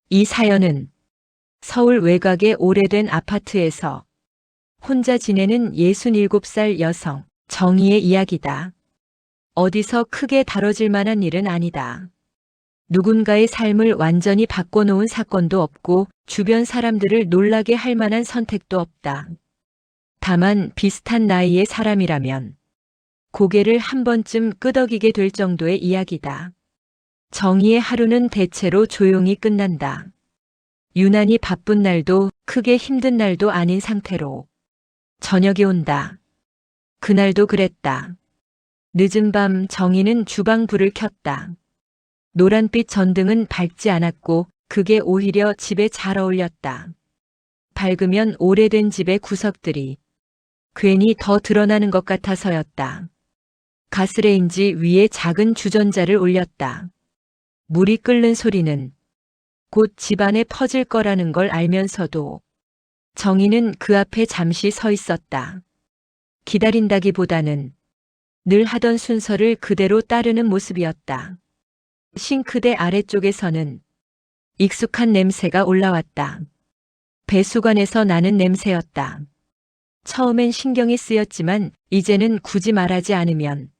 이 사연은 서울 외곽의 오래된 아파트에서 혼자 지내는 67살 여성 정희의 이야기다. 어디서 크게 다뤄질 만한 일은 아니다. 누군가의 삶을 완전히 바꿔놓은 사건도 없고 주변 사람들을 놀라게 할 만한 선택도 없다. 다만 비슷한 나이의 사람이라면 고개를 한 번쯤 끄덕이게 될 정도의 이야기다. 정희의 하루는 대체로 조용히 끝난다. 유난히 바쁜 날도 크게 힘든 날도 아닌 상태로 저녁이 온다. 그날도 그랬다. 늦은 밤 정희는 주방 불을 켰다. 노란빛 전등은 밝지 않았고 그게 오히려 집에 잘 어울렸다. 밝으면 오래된 집의 구석들이 괜히 더 드러나는 것 같아서였다. 가스레인지 위에 작은 주전자를 올렸다. 물이 끓는 소리는 곧 집안에 퍼질 거라는 걸 알면서도 정희는 그 앞에 잠시 서 있었다. 기다린다기보다는 늘 하던 순서를 그대로 따르는 모습이었다. 싱크대 아래쪽에서는 익숙한 냄새가 올라왔다. 배수관에서 나는 냄새였다. 처음엔 신경이 쓰였지만 이제는 굳이 말하지 않으면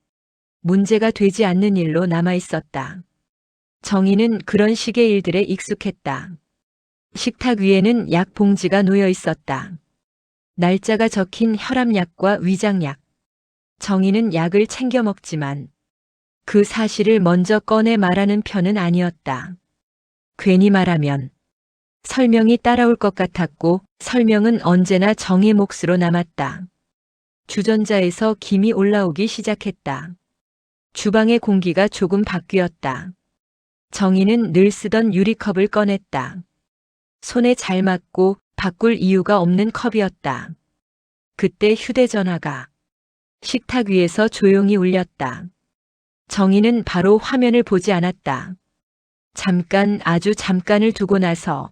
문제가 되지 않는 일로 남아 있었다. 정희는 그런 식의 일들에 익숙했다. 식탁 위에는 약 봉지가 놓여 있었다. 날짜가 적힌 혈압약과 위장약. 정희는 약을 챙겨 먹지만 그 사실을 먼저 꺼내 말하는 편은 아니었다. 괜히 말하면 설명이 따라올 것 같았고 설명은 언제나 정의 몫으로 남았다. 주전자에서 김이 올라오기 시작했다. 주방의 공기가 조금 바뀌었다. 정희는 늘 쓰던 유리컵을 꺼냈다. 손에 잘 맞고 바꿀 이유가 없는 컵이었다. 그때 휴대전화가 식탁 위에서 조용히 울렸다. 정희는 바로 화면을 보지 않았다. 잠깐, 아주 잠깐을 두고 나서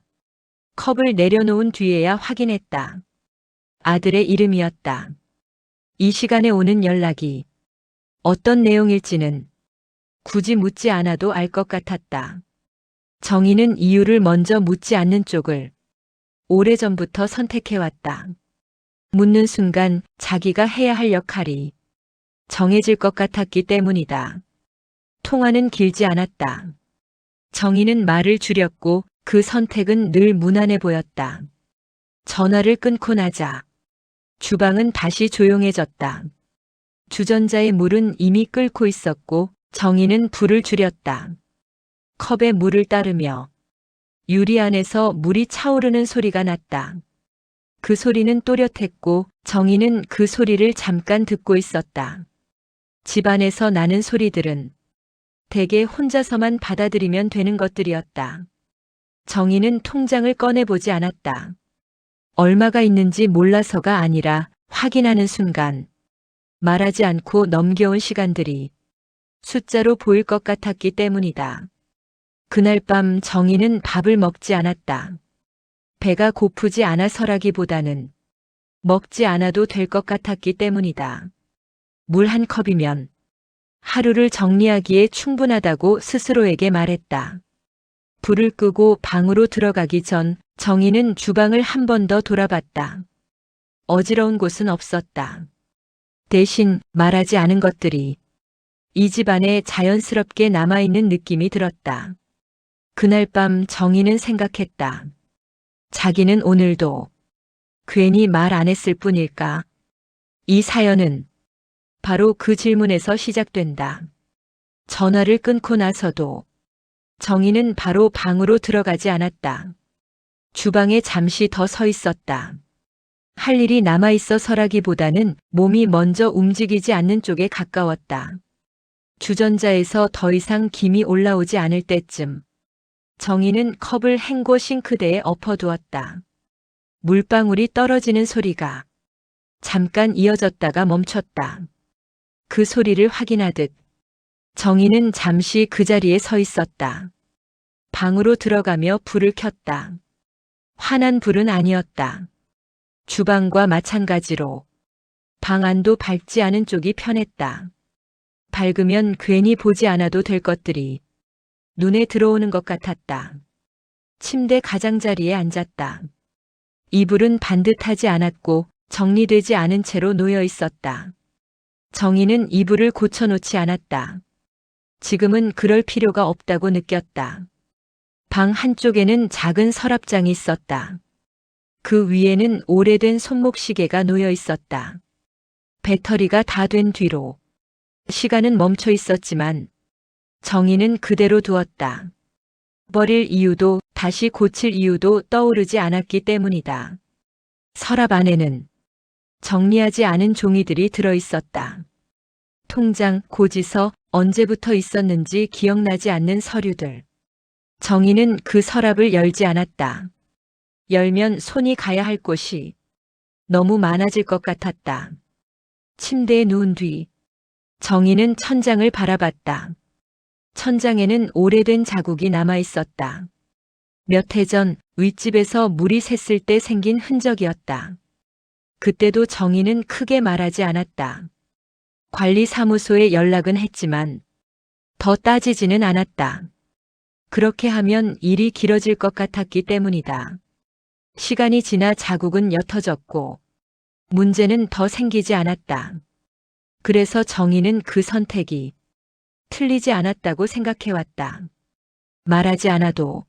컵을 내려놓은 뒤에야 확인했다. 아들의 이름이었다. 이 시간에 오는 연락이 어떤 내용일지는 굳이 묻지 않아도 알 것 같았다. 정희는 이유를 먼저 묻지 않는 쪽을 오래전부터 선택해왔다. 묻는 순간 자기가 해야 할 역할이 정해질 것 같았기 때문이다. 통화는 길지 않았다. 정희는 말을 줄였고 그 선택은 늘 무난해 보였다. 전화를 끊고 나자 주방은 다시 조용해졌다. 주전자의 물은 이미 끓고 있었고 정희는 불을 줄였다. 컵에 물을 따르며 유리 안에서 물이 차오르는 소리가 났다. 그 소리는 또렷했고 정희는 그 소리를 잠깐 듣고 있었다. 집안에서 나는 소리들은 대개 혼자서만 받아들이면 되는 것들이었다. 정희는 통장을 꺼내보지 않았다. 얼마가 있는지 몰라서가 아니라 확인하는 순간 말하지 않고 넘겨온 시간들이 숫자로 보일 것 같았기 때문이다. 그날 밤 정희는 밥을 먹지 않았다. 배가 고프지 않아서라기보다는 먹지 않아도 될 것 같았기 때문이다. 물 한 컵이면 하루를 정리하기에 충분하다고 스스로에게 말했다. 불을 끄고 방으로 들어가기 전 정희는 주방을 한 번 더 돌아봤다. 어지러운 곳은 없었다. 대신 말하지 않은 것들이 이 집 안에 자연스럽게 남아있는 느낌이 들었다. 그날 밤 정희는 생각했다. 자기는 오늘도 괜히 말 안 했을 뿐일까? 이 사연은 바로 그 질문에서 시작된다. 전화를 끊고 나서도 정희는 바로 방으로 들어가지 않았다. 주방에 잠시 더 서 있었다. 할 일이 남아있어서라기보다는 몸이 먼저 움직이지 않는 쪽에 가까웠다. 주전자에서 더 이상 김이 올라오지 않을 때쯤 정희는 컵을 헹궈 싱크대에 엎어두었다. 물방울이 떨어지는 소리가 잠깐 이어졌다가 멈췄다. 그 소리를 확인하듯 정희는 잠시 그 자리에 서 있었다. 방으로 들어가며 불을 켰다. 환한 불은 아니었다. 주방과 마찬가지로 방 안도 밝지 않은 쪽이 편했다. 밝으면 괜히 보지 않아도 될 것들이 눈에 들어오는 것 같았다. 침대 가장자리에 앉았다. 이불은 반듯하지 않았고 정리되지 않은 채로 놓여 있었다. 정희는 이불을 고쳐놓지 않았다. 지금은 그럴 필요가 없다고 느꼈다. 방 한쪽에는 작은 서랍장이 있었다. 그 위에는 오래된 손목시계가 놓여 있었다. 배터리가 다 된 뒤로 시간은 멈춰 있었지만 정희는 그대로 두었다. 버릴 이유도 다시 고칠 이유도 떠오르지 않았기 때문이다. 서랍 안에는 정리하지 않은 종이들이 들어 있었다. 통장, 고지서, 언제부터 있었는지 기억나지 않는 서류들. 정희는 그 서랍을 열지 않았다. 열면 손이 가야 할 곳이 너무 많아질 것 같았다. 침대에 누운 뒤 정희는 천장을 바라봤다. 천장에는 오래된 자국이 남아 있었다. 몇 해 전 윗집에서 물이 샜을 때 생긴 흔적이었다. 그때도 정희는 크게 말하지 않았다. 관리사무소에 연락은 했지만 더 따지지는 않았다. 그렇게 하면 일이 길어질 것 같았기 때문이다. 시간이 지나 자국은 옅어졌고 문제는 더 생기지 않았다. 그래서 정희는 그 선택이 틀리지 않았다고 생각해왔다. 말하지 않아도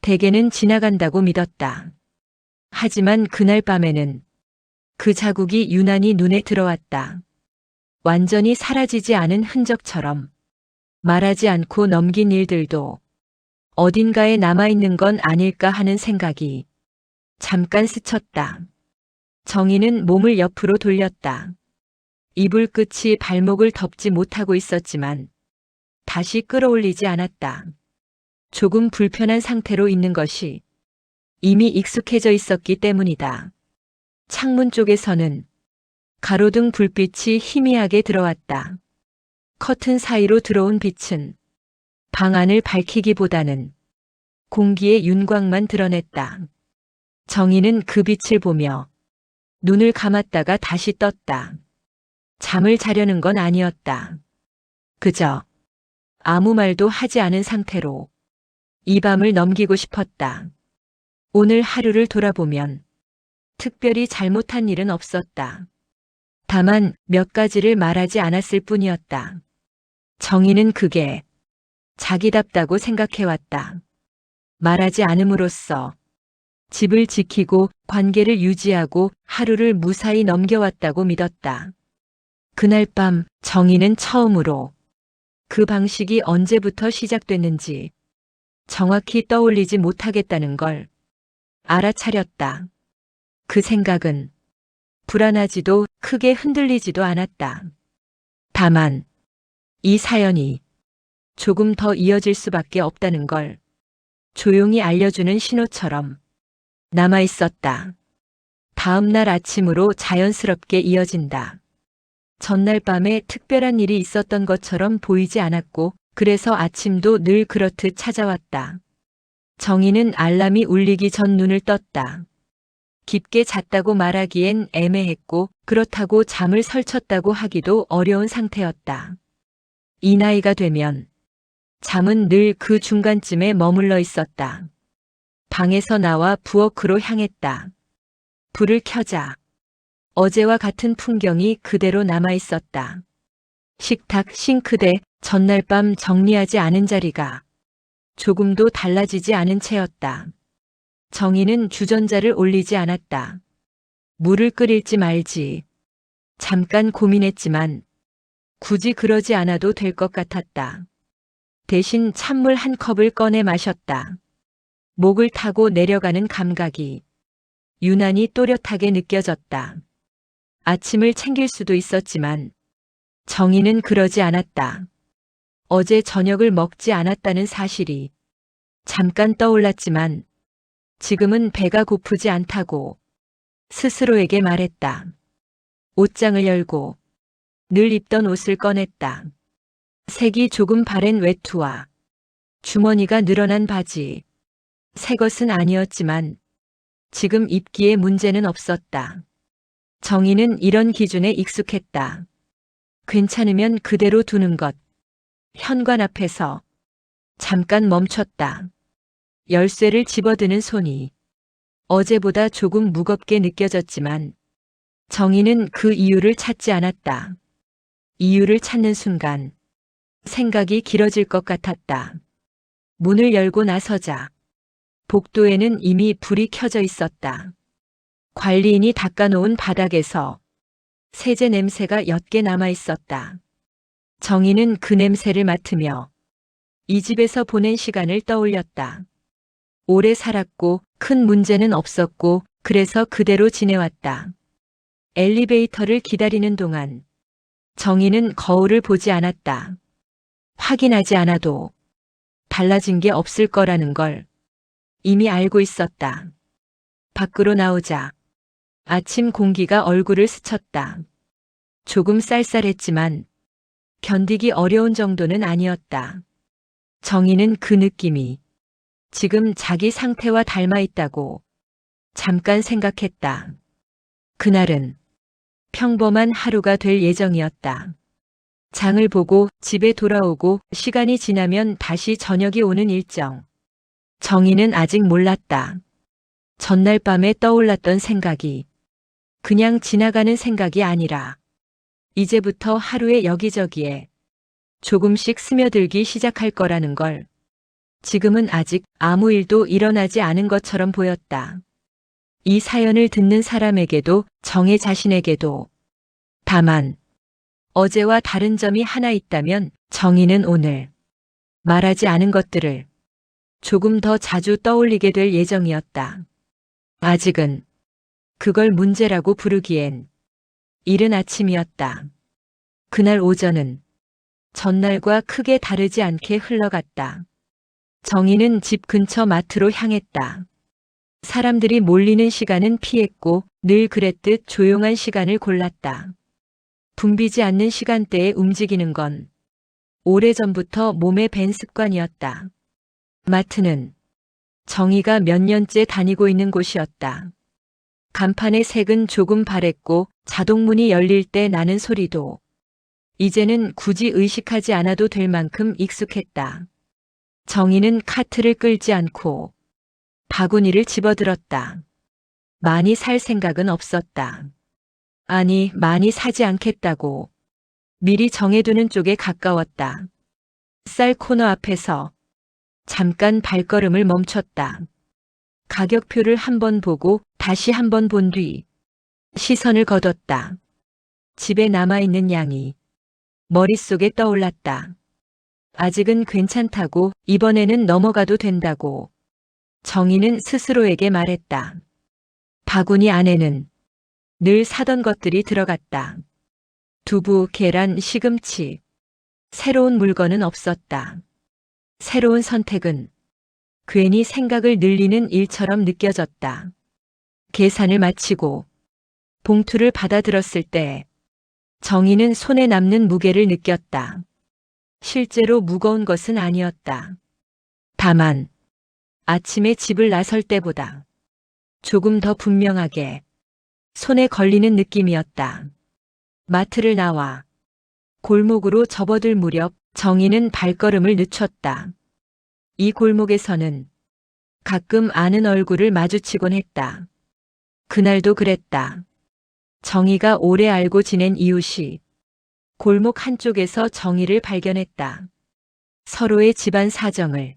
대개는 지나간다고 믿었다. 하지만 그날 밤에는 그 자국이 유난히 눈에 들어왔다. 완전히 사라지지 않은 흔적처럼 말하지 않고 넘긴 일들도 어딘가에 남아있는 건 아닐까 하는 생각이 잠깐 스쳤다. 정희는 몸을 옆으로 돌렸다. 이불 끝이 발목을 덮지 못하고 있었지만 다시 끌어올리지 않았다. 조금 불편한 상태로 있는 것이 이미 익숙해져 있었기 때문이다. 창문 쪽에서는 가로등 불빛이 희미하게 들어왔다. 커튼 사이로 들어온 빛은 방 안을 밝히기보다는 공기의 윤곽만 드러냈다. 정희는 그 빛을 보며 눈을 감았다가 다시 떴다. 잠을 자려는 건 아니었다. 그저 아무 말도 하지 않은 상태로 이 밤을 넘기고 싶었다. 오늘 하루를 돌아보면 특별히 잘못한 일은 없었다. 다만 몇 가지를 말하지 않았을 뿐이었다. 정희는 그게 자기답다고 생각해왔다. 말하지 않음으로써 집을 지키고 관계를 유지하고 하루를 무사히 넘겨왔다고 믿었다. 그날 밤 정희는 처음으로 그 방식이 언제부터 시작됐는지 정확히 떠올리지 못하겠다는 걸 알아차렸다. 그 생각은 불안하지도 크게 흔들리지도 않았다. 다만 이 사연이 조금 더 이어질 수밖에 없다는 걸 조용히 알려주는 신호처럼 남아 있었다. 다음 날 아침으로 자연스럽게 이어진다. 전날 밤에 특별한 일이 있었던 것처럼 보이지 않았고 그래서 아침도 늘 그렇듯 찾아왔다. 정희는 알람이 울리기 전 눈을 떴다. 깊게 잤다고 말하기엔 애매했고 그렇다고 잠을 설쳤다고 하기도 어려운 상태였다. 이 나이가 되면 잠은 늘 그 중간쯤에 머물러 있었다. 방에서 나와 부엌으로 향했다. 불을 켜자 어제와 같은 풍경이 그대로 남아 있었다. 식탁, 싱크대, 전날 밤 정리하지 않은 자리가 조금도 달라지지 않은 채였다. 정희는 주전자를 올리지 않았다. 물을 끓일지 말지 잠깐 고민했지만 굳이 그러지 않아도 될 것 같았다. 대신 찬물 한 컵을 꺼내 마셨다. 목을 타고 내려가는 감각이 유난히 또렷하게 느껴졌다. 아침을 챙길 수도 있었지만 정희는 그러지 않았다. 어제 저녁을 먹지 않았다는 사실이 잠깐 떠올랐지만 지금은 배가 고프지 않다고 스스로에게 말했다. 옷장을 열고 늘 입던 옷을 꺼냈다. 색이 조금 바랜 외투와 주머니가 늘어난 바지. 새 것은 아니었지만 지금 입기에 문제는 없었다. 정희는 이런 기준에 익숙했다. 괜찮으면 그대로 두는 것. 현관 앞에서 잠깐 멈췄다. 열쇠를 집어드는 손이 어제보다 조금 무겁게 느껴졌지만 정희는 그 이유를 찾지 않았다. 이유를 찾는 순간 생각이 길어질 것 같았다. 문을 열고 나서자 복도에는 이미 불이 켜져 있었다. 관리인이 닦아놓은 바닥에서 세제 냄새가 옅게 남아 있었다. 정희는 그 냄새를 맡으며 이 집에서 보낸 시간을 떠올렸다. 오래 살았고 큰 문제는 없었고 그래서 그대로 지내왔다. 엘리베이터를 기다리는 동안 정희는 거울을 보지 않았다. 확인하지 않아도 달라진 게 없을 거라는 걸 이미 알고 있었다. 밖으로 나오자 아침 공기가 얼굴을 스쳤다. 조금 쌀쌀했지만 견디기 어려운 정도는 아니었다. 정희는 그 느낌이 지금 자기 상태와 닮아 있다고 잠깐 생각했다. 그날은 평범한 하루가 될 예정이었다. 장을 보고 집에 돌아오고 시간이 지나면 다시 저녁이 오는 일정. 정희는 아직 몰랐다. 전날 밤에 떠올랐던 생각이 그냥 지나가는 생각이 아니라 이제부터 하루의 여기저기에 조금씩 스며들기 시작할 거라는 걸 지금은 아직 아무 일도 일어나지 않은 것처럼 보였다. 이 사연을 듣는 사람에게도 정혜 자신에게도 다만 어제와 다른 점이 하나 있다면 정희는 오늘 말하지 않은 것들을 조금 더 자주 떠올리게 될 예정이었다. 아직은 그걸 문제라고 부르기엔 이른 아침이었다. 그날 오전은 전날과 크게 다르지 않게 흘러갔다. 정희는 집 근처 마트로 향했다. 사람들이 몰리는 시간은 피했고 늘 그랬듯 조용한 시간을 골랐다. 붐비지 않는 시간대에 움직이는 건 오래전부터 몸에 밴 습관이었다. 마트는 정희가 몇 년째 다니고 있는 곳이었다. 간판의 색은 조금 바랬고 자동문이 열릴 때 나는 소리도 이제는 굳이 의식하지 않아도 될 만큼 익숙했다. 정희는 카트를 끌지 않고 바구니를 집어들었다. 많이 살 생각은 없었다. 아니, 많이 사지 않겠다고 미리 정해두는 쪽에 가까웠다. 쌀 코너 앞에서 잠깐 발걸음을 멈췄다. 가격표를 한 번 보고 다시 한 번 본 뒤 시선을 거뒀다. 집에 남아있는 양이 머릿속에 떠올랐다. 아직은 괜찮다고, 이번에는 넘어가도 된다고 정희는 스스로에게 말했다. 바구니 안에는 늘 사던 것들이 들어갔다. 두부, 계란, 시금치. 새로운 물건은 없었다. 새로운 선택은 괜히 생각을 늘리는 일처럼 느껴졌다. 계산을 마치고 봉투를 받아들었을 때 정희는 손에 남는 무게를 느꼈다. 실제로 무거운 것은 아니었다. 다만 아침에 집을 나설 때보다 조금 더 분명하게 손에 걸리는 느낌이었다. 마트를 나와 골목으로 접어들 무렵 정희는 발걸음을 늦췄다. 이 골목에서는 가끔 아는 얼굴을 마주치곤 했다. 그날도 그랬다. 정희가 오래 알고 지낸 이웃이 골목 한쪽에서 정희를 발견했다. 서로의 집안 사정을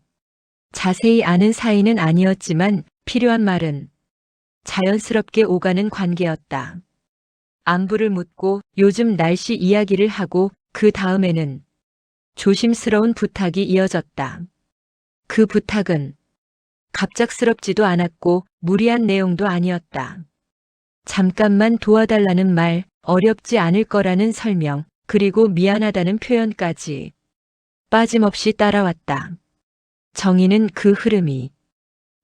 자세히 아는 사이는 아니었지만 필요한 말은 자연스럽게 오가는 관계였다. 안부를 묻고 요즘 날씨 이야기를 하고 그 다음에는 조심스러운 부탁이 이어졌다. 그 부탁은 갑작스럽지도 않았고 무리한 내용도 아니었다. 잠깐만 도와달라는 말, 어렵지 않을 거라는 설명, 그리고 미안하다는 표현까지 빠짐없이 따라왔다. 정희는 그 흐름이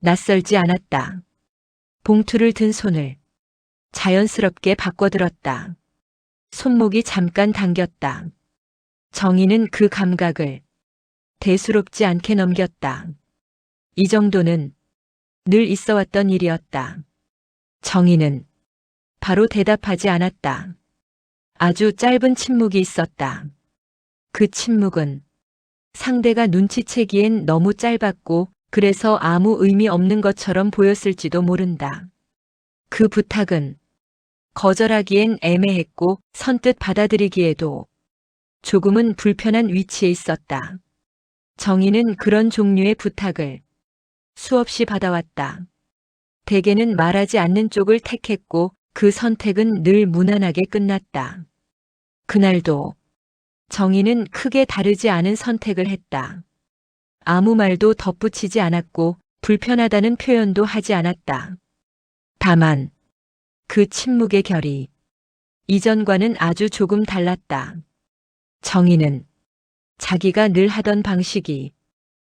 낯설지 않았다. 봉투를 든 손을 자연스럽게 바꿔들었다. 손목이 잠깐 당겼다. 정희는 그 감각을 대수롭지 않게 넘겼다. 이 정도는 늘 있어왔던 일이었다. 정희는 바로 대답하지 않았다. 아주 짧은 침묵이 있었다. 그 침묵은 상대가 눈치채기엔 너무 짧았고 그래서 아무 의미 없는 것처럼 보였을지도 모른다. 그 부탁은 거절하기엔 애매했고 선뜻 받아들이기에도 조금은 불편한 위치에 있었다. 정희는 그런 종류의 부탁을 수없이 받아왔다. 대개는 말하지 않는 쪽을 택했고 그 선택은 늘 무난하게 끝났다. 그날도 정희는 크게 다르지 않은 선택을 했다. 아무 말도 덧붙이지 않았고 불편하다는 표현도 하지 않았다. 다만 그 침묵의 결이 이전과는 아주 조금 달랐다. 정희는 자기가 늘 하던 방식이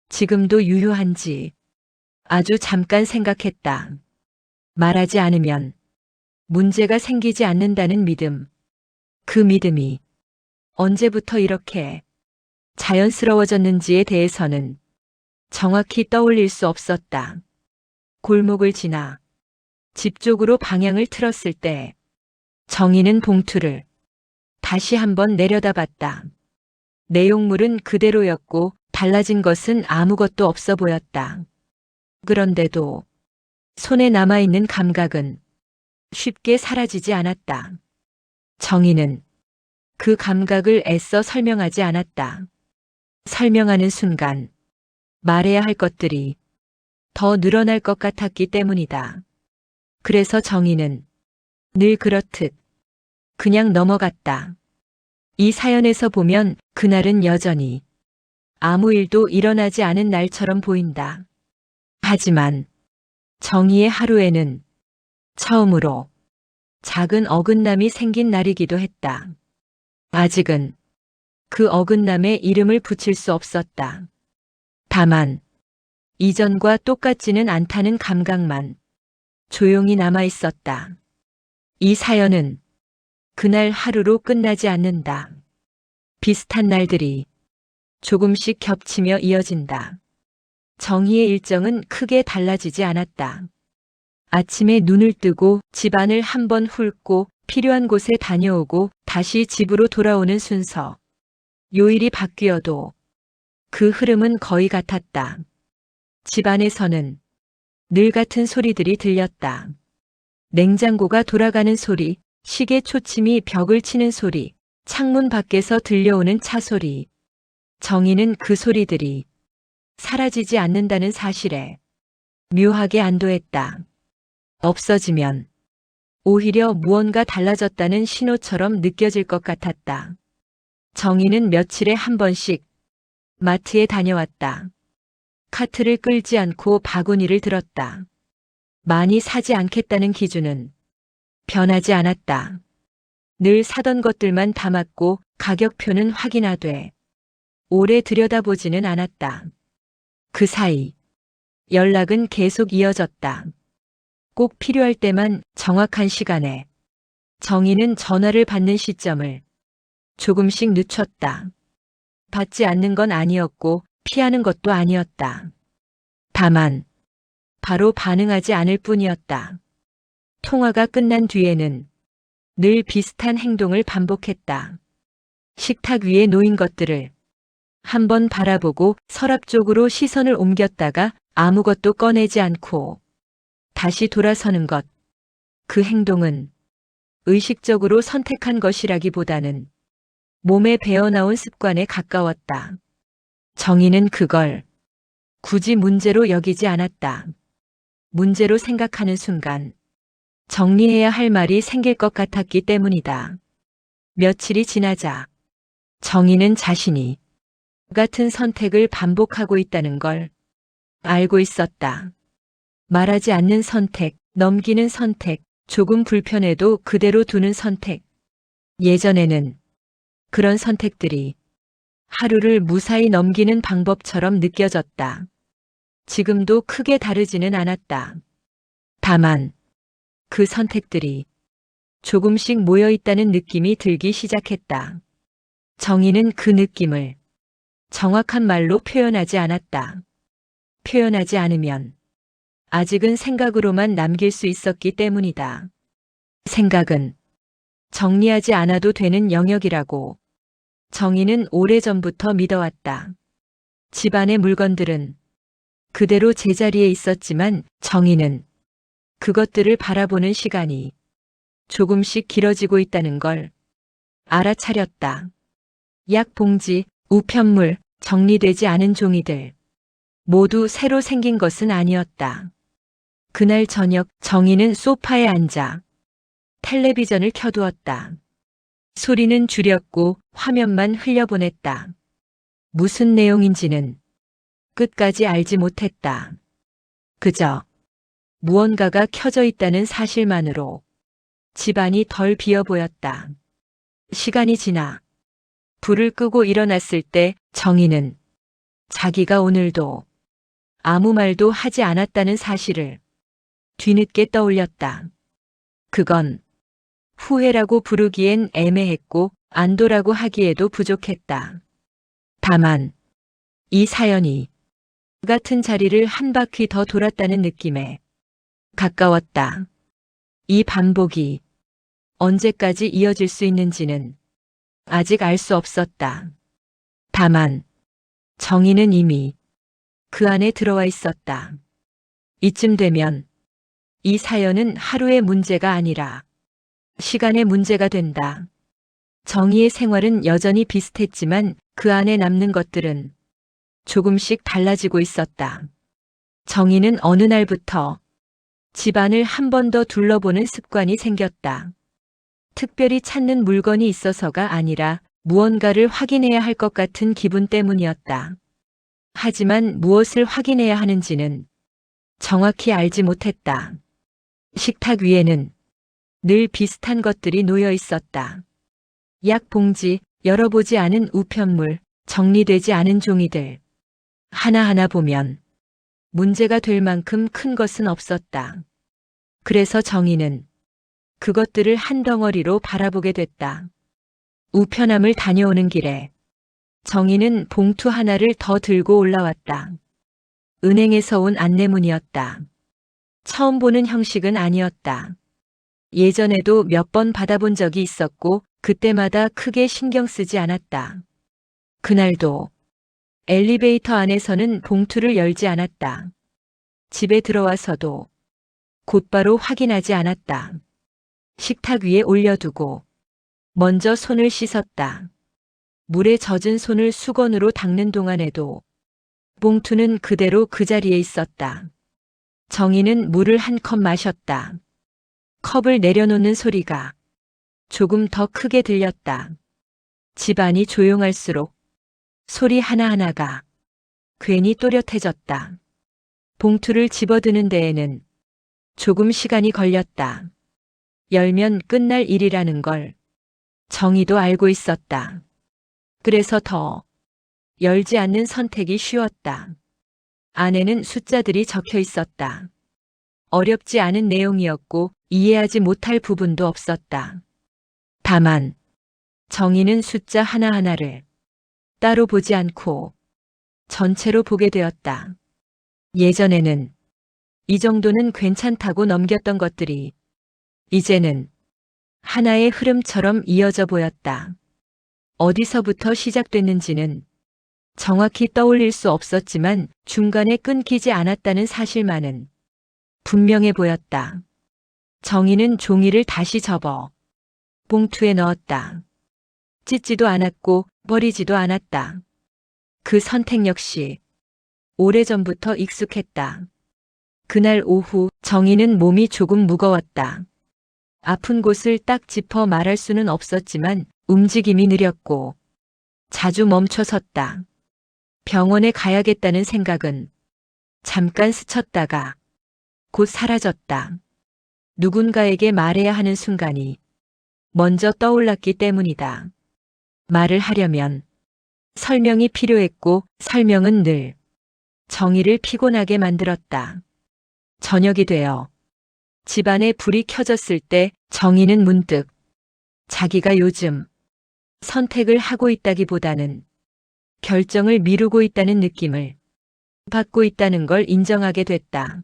지금도 유효한지 아주 잠깐 생각했다. 말하지 않으면 문제가 생기지 않는다는 믿음. 그 믿음이 언제부터 이렇게 자연스러워졌는지에 대해서는 정확히 떠올릴 수 없었다. 골목을 지나 집 쪽으로 방향을 틀었을 때 정희는 봉투를 다시 한번 내려다봤다. 내용물은 그대로였고 달라진 것은 아무것도 없어 보였다. 그런데도 손에 남아있는 감각은 쉽게 사라지지 않았다. 정희는 그 감각을 애써 설명하지 않았다. 설명하는 순간 말해야 할 것들이 더 늘어날 것 같았기 때문이다. 그래서 정희는 늘 그렇듯 그냥 넘어갔다. 이 사연에서 보면 그날은 여전히 아무 일도 일어나지 않은 날처럼 보인다. 하지만 정희의 하루에는 처음으로 작은 어긋남이 생긴 날이기도 했다. 아직은 그 어긋남에 이름을 붙일 수 없었다. 다만 이전과 똑같지는 않다는 감각만 조용히 남아 있었다. 이 사연은 그날 하루로 끝나지 않는다. 비슷한 날들이 조금씩 겹치며 이어진다. 정희의 일정은 크게 달라지지 않았다. 아침에 눈을 뜨고 집안을 한번 훑고 필요한 곳에 다녀오고 다시 집으로 돌아오는 순서. 요일이 바뀌어도 그 흐름은 거의 같았다. 집안에서는 늘 같은 소리들이 들렸다. 냉장고가 돌아가는 소리, 시계 초침이 벽을 치는 소리, 창문 밖에서 들려오는 차 소리. 정희는 그 소리들이 사라지지 않는다는 사실에 묘하게 안도했다. 없어지면 오히려 무언가 달라졌다는 신호처럼 느껴질 것 같았다. 정희는 며칠에 한 번씩 마트에 다녀왔다. 카트를 끌지 않고 바구니를 들었다. 많이 사지 않겠다는 기준은 변하지 않았다. 늘 사던 것들만 담았고 가격표는 확인하되 오래 들여다보지는 않았다. 그 사이 연락은 계속 이어졌다. 꼭 필요할 때만 정확한 시간에 정희는 전화를 받는 시점을 조금씩 늦췄다. 받지 않는 건 아니었고 피하는 것도 아니었다. 다만 바로 반응하지 않을 뿐이었다. 통화가 끝난 뒤에는 늘 비슷한 행동을 반복했다. 식탁 위에 놓인 것들을 한번 바라보고 서랍 쪽으로 시선을 옮겼다가 아무것도 꺼내지 않고 다시 돌아서는 것. 그 행동은 의식적으로 선택한 것이라기보다는 몸에 배어나온 습관에 가까웠다. 정희는 그걸 굳이 문제로 여기지 않았다. 문제로 생각하는 순간 정리해야 할 말이 생길 것 같았기 때문이다. 며칠이 지나자 정희는 자신이 같은 선택을 반복하고 있다는 걸 알고 있었다. 말하지 않는 선택, 넘기는 선택, 조금 불편해도 그대로 두는 선택. 예전에는 그런 선택들이 하루를 무사히 넘기는 방법처럼 느껴졌다. 지금도 크게 다르지는 않았다. 다만 그 선택들이 조금씩 모여 있다는 느낌이 들기 시작했다. 정희는 그 느낌을 정확한 말로 표현하지 않았다. 표현하지 않으면 아직은 생각으로만 남길 수 있었기 때문이다. 생각은 정리하지 않아도 되는 영역이라고 정희는 오래전부터 믿어왔다. 집안의 물건들은 그대로 제자리에 있었지만 정희는 그것들을 바라보는 시간이 조금씩 길어지고 있다는 걸 알아차렸다. 약 봉지, 우편물, 정리되지 않은 종이들 모두 새로 생긴 것은 아니었다. 그날 저녁 정희는 소파에 앉아 텔레비전을 켜두었다. 소리는 줄였고 화면만 흘려보냈다. 무슨 내용인지는 끝까지 알지 못했다. 그저 무언가가 켜져 있다는 사실만으로 집안이 덜 비어 보였다. 시간이 지나 불을 끄고 일어났을 때 정희는 자기가 오늘도 아무 말도 하지 않았다는 사실을 뒤늦게 떠올렸다. 그건 후회라고 부르기엔 애매했고 안도라고 하기에도 부족했다. 다만 이 사연이 같은 자리를 한 바퀴 더 돌았다는 느낌에 가까웠다. 이 반복이 언제까지 이어질 수 있는지는 아직 알 수 없었다. 다만 정희는 이미 그 안에 들어와 있었다. 이쯤 되면 이 사연은 하루의 문제가 아니라 시간의 문제가 된다. 정희의 생활은 여전히 비슷했지만 그 안에 남는 것들은 조금씩 달라지고 있었다. 정희는 어느 날부터 집안을 한 번 더 둘러보는 습관이 생겼다. 특별히 찾는 물건이 있어서가 아니라 무언가를 확인해야 할 것 같은 기분 때문이었다. 하지만 무엇을 확인해야 하는지는 정확히 알지 못했다. 식탁 위에는 늘 비슷한 것들이 놓여 있었다. 약 봉지, 열어보지 않은 우편물, 정리되지 않은 종이들. 하나하나 보면 문제가 될 만큼 큰 것은 없었다. 그래서 정희는 그것들을 한 덩어리로 바라보게 됐다. 우편함을 다녀오는 길에 정희는 봉투 하나를 더 들고 올라왔다. 은행에서 온 안내문이었다. 처음 보는 형식은 아니었다. 예전에도 몇 번 받아본 적이 있었고 그때마다 크게 신경 쓰지 않았다. 그날도 엘리베이터 안에서는 봉투를 열지 않았다. 집에 들어와서도 곧바로 확인하지 않았다. 식탁 위에 올려두고 먼저 손을 씻었다. 물에 젖은 손을 수건으로 닦는 동안에도 봉투는 그대로 그 자리에 있었다. 정희는 물을 한 컵 마셨다. 컵을 내려놓는 소리가 조금 더 크게 들렸다. 집안이 조용할수록 소리 하나하나가 괜히 또렷해졌다. 봉투를 집어드는 데에는 조금 시간이 걸렸다. 열면 끝날 일이라는 걸 정희도 알고 있었다. 그래서 더 열지 않는 선택이 쉬웠다. 안에는 숫자들이 적혀 있었다. 어렵지 않은 내용이었고 이해하지 못할 부분도 없었다. 다만 정희는 숫자 하나하나를 따로 보지 않고 전체로 보게 되었다. 예전에는 이 정도는 괜찮다고 넘겼던 것들이 이제는 하나의 흐름처럼 이어져 보였다. 어디서부터 시작됐는지는 정확히 떠올릴 수 없었지만 중간에 끊기지 않았다는 사실만은 분명해 보였다. 정희는 종이를 다시 접어 봉투에 넣었다. 찢지도 않았고 버리지도 않았다. 그 선택 역시 오래전부터 익숙했다. 그날 오후 정희는 몸이 조금 무거웠다. 아픈 곳을 딱 짚어 말할 수는 없었지만 움직임이 느렸고 자주 멈춰 섰다. 병원에 가야겠다는 생각은 잠깐 스쳤다가 곧 사라졌다. 누군가에게 말해야 하는 순간이 먼저 떠올랐기 때문이다. 말을 하려면 설명이 필요했고 설명은 늘 정희를 피곤하게 만들었다. 저녁이 되어 집안에 불이 켜졌을 때 정희는 문득 자기가 요즘 선택을 하고 있다기보다는 결정을 미루고 있다는 느낌을 받고 있다는 걸 인정하게 됐다.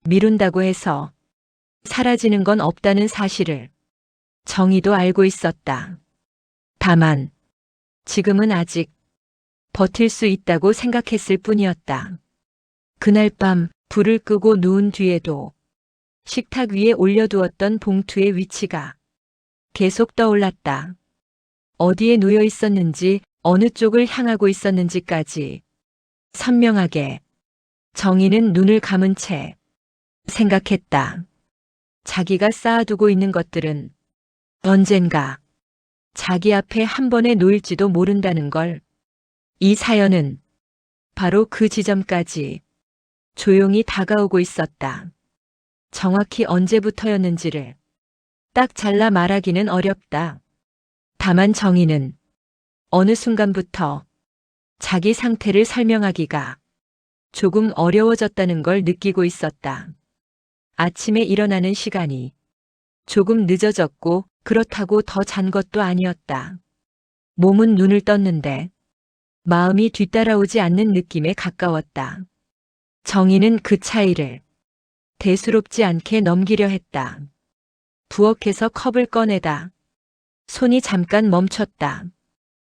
미룬다고 해서 사라지는 건 없다는 사실을 정희도 알고 있었다. 다만 지금은 아직 버틸 수 있다고 생각했을 뿐이었다. 그날 밤 불을 끄고 누운 뒤에도 식탁 위에 올려두었던 봉투의 위치가 계속 떠올랐다. 어디에 놓여 있었는지, 어느 쪽을 향하고 있었는지까지 선명하게. 정희는 눈을 감은 채 생각했다. 자기가 쌓아두고 있는 것들은 언젠가 자기 앞에 한 번에 놓일지도 모른다는 걸. 이 사연은 바로 그 지점까지 조용히 다가오고 있었다. 정확히 언제부터였는지를 딱 잘라 말하기는 어렵다. 다만 정희는 어느 순간부터 자기 상태를 설명하기가 조금 어려워졌다는 걸 느끼고 있었다. 아침에 일어나는 시간이 조금 늦어졌고 그렇다고 더 잔 것도 아니었다. 몸은 눈을 떴는데 마음이 뒤따라오지 않는 느낌에 가까웠다. 정희는 그 차이를 대수롭지 않게 넘기려 했다. 부엌에서 컵을 꺼내다 손이 잠깐 멈췄다.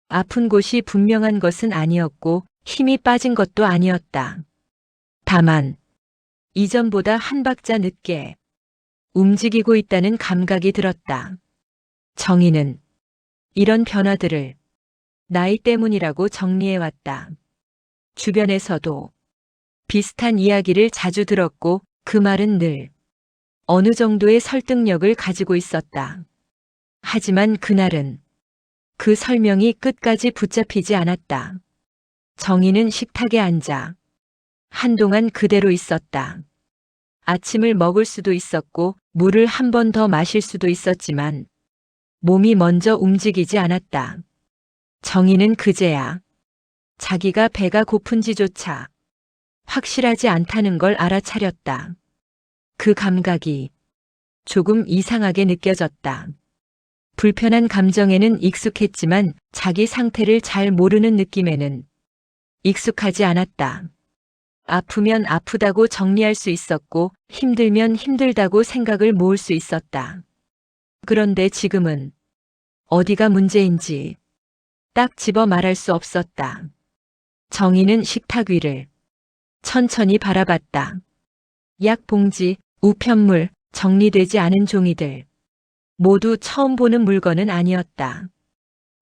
아픈 곳이 분명한 것은 아니었고 힘이 빠진 것도 아니었다. 다만 이전보다 한 박자 늦게 움직이고 있다는 감각이 들었다. 정희는 이런 변화들을 나이 때문이라고 정리해왔다. 주변에서도 비슷한 이야기를 자주 들었고 그 말은 늘 어느 정도의 설득력을 가지고 있었다. 하지만 그날은 그 설명이 끝까지 붙잡히지 않았다. 정희는 식탁에 앉아 한동안 그대로 있었다. 아침을 먹을 수도 있었고 물을 한 번 더 마실 수도 있었지만 몸이 먼저 움직이지 않았다. 정희는 그제야 자기가 배가 고픈지조차 확실하지 않다는 걸 알아차렸다. 그 감각이 조금 이상하게 느껴졌다. 불편한 감정에는 익숙했지만 자기 상태를 잘 모르는 느낌에는 익숙하지 않았다. 아프면 아프다고 정리할 수 있었고 힘들면 힘들다고 생각을 모을 수 있었다. 그런데 지금은 어디가 문제인지 딱 집어 말할 수 없었다. 정희는 식탁 위를 천천히 바라봤다. 약 봉지, 우편물, 정리되지 않은 종이들. 모두 처음 보는 물건은 아니었다.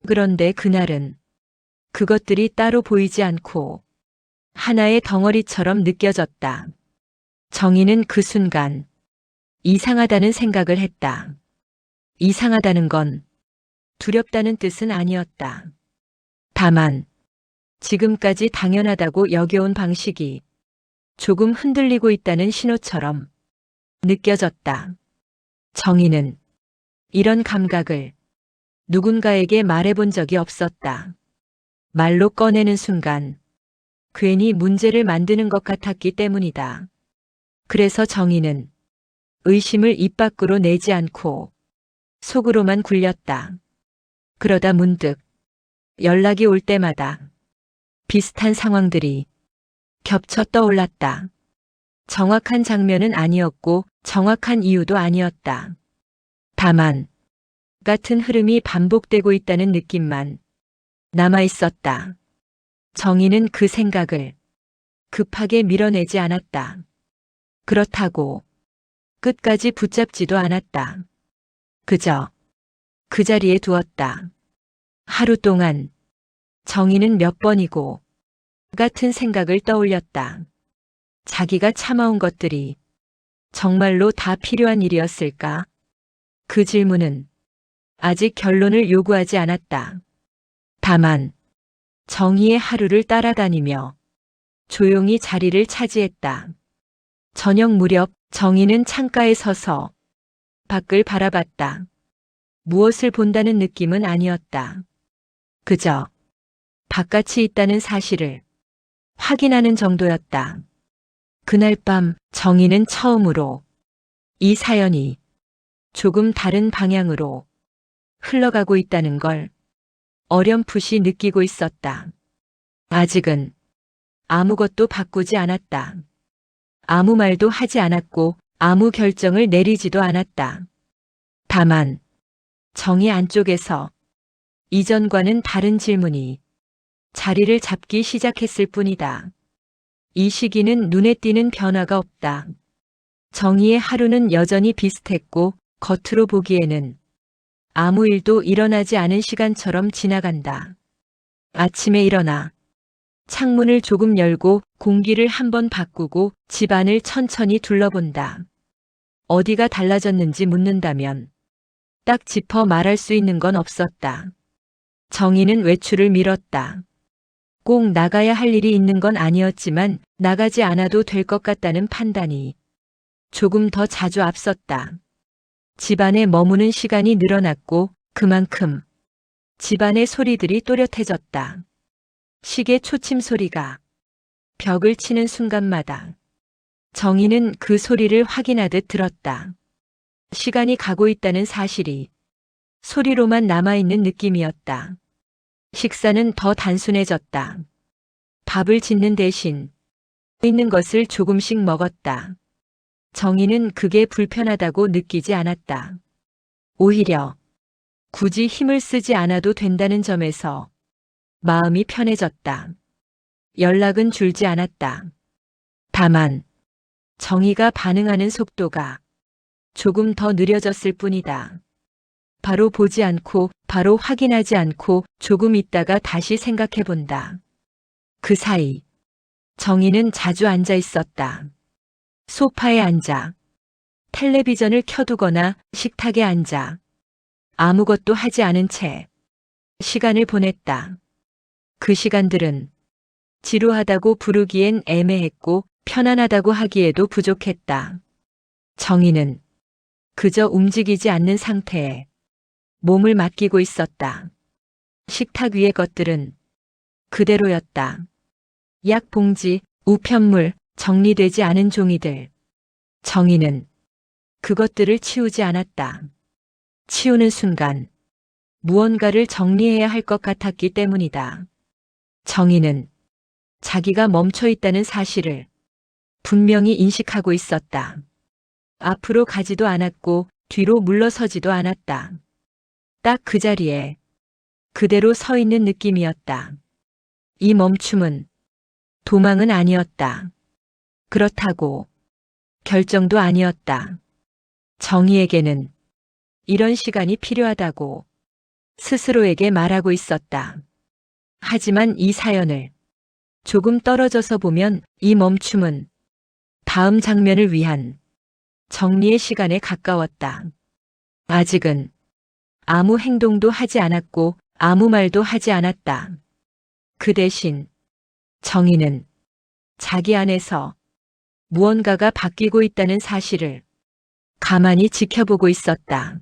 그런데 그날은 그것들이 따로 보이지 않고 하나의 덩어리처럼 느껴졌다. 정희는 그 순간 이상하다는 생각을 했다. 이상하다는 건 두렵다는 뜻은 아니었다. 다만 지금까지 당연하다고 여겨온 방식이 조금 흔들리고 있다는 신호처럼 느껴졌다. 정희는 이런 감각을 누군가에게 말해본 적이 없었다. 말로 꺼내는 순간 괜히 문제를 만드는 것 같았기 때문이다. 그래서 정희는 의심을 입 밖으로 내지 않고 속으로만 굴렸다. 그러다 문득 연락이 올 때마다 비슷한 상황들이 겹쳐 떠올랐다. 정확한 장면은 아니었고 정확한 이유도 아니었다. 다만 같은 흐름이 반복되고 있다는 느낌만 남아 있었다. 정희는 그 생각을 급하게 밀어내지 않았다. 그렇다고 끝까지 붙잡지도 않았다. 그저 그 자리에 두었다. 하루 동안 정희는 몇 번이고 같은 생각을 떠올렸다. 자기가 참아온 것들이 정말로 다 필요한 일이었을까? 그 질문은 아직 결론을 요구하지 않았다. 다만 정희의 하루를 따라다니며 조용히 자리를 차지했다. 저녁 무렵 정희는 창가에 서서 밖을 바라봤다. 무엇을 본다는 느낌은 아니었다. 그저 바깥이 있다는 사실을 확인하는 정도였다. 그날 밤 정희는 처음으로 이 사연이 조금 다른 방향으로 흘러가고 있다는 걸 어렴풋이 느끼고 있었다. 아직은 아무것도 바꾸지 않았다. 아무 말도 하지 않았고 아무 결정을 내리지도 않았다. 다만 정희 안쪽에서 이전과는 다른 질문이 자리를 잡기 시작했을 뿐이다. 이 시기는 눈에 띄는 변화가 없다. 정희의 하루는 여전히 비슷했고 겉으로 보기에는 아무 일도 일어나지 않은 시간처럼 지나간다. 아침에 일어나 창문을 조금 열고 공기를 한번 바꾸고 집안을 천천히 둘러본다. 어디가 달라졌는지 묻는다면 딱 짚어 말할 수 있는 건 없었다. 정희는 외출을 미뤘다. 꼭 나가야 할 일이 있는 건 아니었지만 나가지 않아도 될 것 같다는 판단이 조금 더 자주 앞섰다. 집안에 머무는 시간이 늘어났고 그만큼 집안의 소리들이 또렷해졌다. 시계 초침 소리가 벽을 치는 순간마다 정희는 그 소리를 확인하듯 들었다. 시간이 가고 있다는 사실이 소리로만 남아있는 느낌이었다. 식사는 더 단순해졌다. 밥을 짓는 대신 있는 것을 조금씩 먹었다. 정희는 그게 불편하다고 느끼지 않았다. 오히려 굳이 힘을 쓰지 않아도 된다는 점에서 마음이 편해졌다. 연락은 줄지 않았다. 다만 정희가 반응하는 속도가 조금 더 느려졌을 뿐이다. 바로 보지 않고, 바로 확인하지 않고 조금 있다가 다시 생각해 본다. 그 사이 정희는 자주 앉아 있었다. 소파에 앉아, 텔레비전을 켜두거나 식탁에 앉아 아무것도 하지 않은 채 시간을 보냈다. 그 시간들은 지루하다고 부르기엔 애매했고 편안하다고 하기에도 부족했다. 정희는 그저 움직이지 않는 상태에 몸을 맡기고 있었다. 식탁 위의 것들은 그대로였다. 약 봉지, 우편물, 정리되지 않은 종이들. 정희는 그것들을 치우지 않았다. 치우는 순간 무언가를 정리해야 할 것 같았기 때문이다. 정희는 자기가 멈춰 있다는 사실을 분명히 인식하고 있었다. 앞으로 가지도 않았고 뒤로 물러서지도 않았다. 딱 그 자리에 그대로 서 있는 느낌이었다. 이 멈춤은 도망은 아니었다. 그렇다고 결정도 아니었다. 정희에게는 이런 시간이 필요하다고 스스로에게 말하고 있었다. 하지만 이 사연을 조금 떨어져서 보면 이 멈춤은 다음 장면을 위한 정리의 시간에 가까웠다. 아직은 아무 행동도 하지 않았고 아무 말도 하지 않았다. 그 대신 정희는 자기 안에서 무언가가 바뀌고 있다는 사실을 가만히 지켜보고 있었다.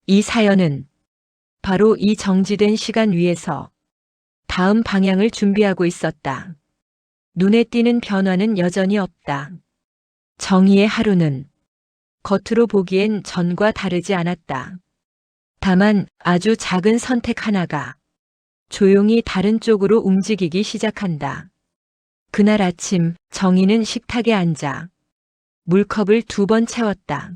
이 사연은 바로 이 정지된 시간 위에서 다음 방향을 준비하고 있었다. 눈에 띄는 변화는 여전히 없다. 정희의 하루는 겉으로 보기엔 전과 다르지 않았다. 다만 아주 작은 선택 하나가 조용히 다른 쪽으로 움직이기 시작한다. 그날 아침 정희는 식탁에 앉아 물컵을 2번 채웠다.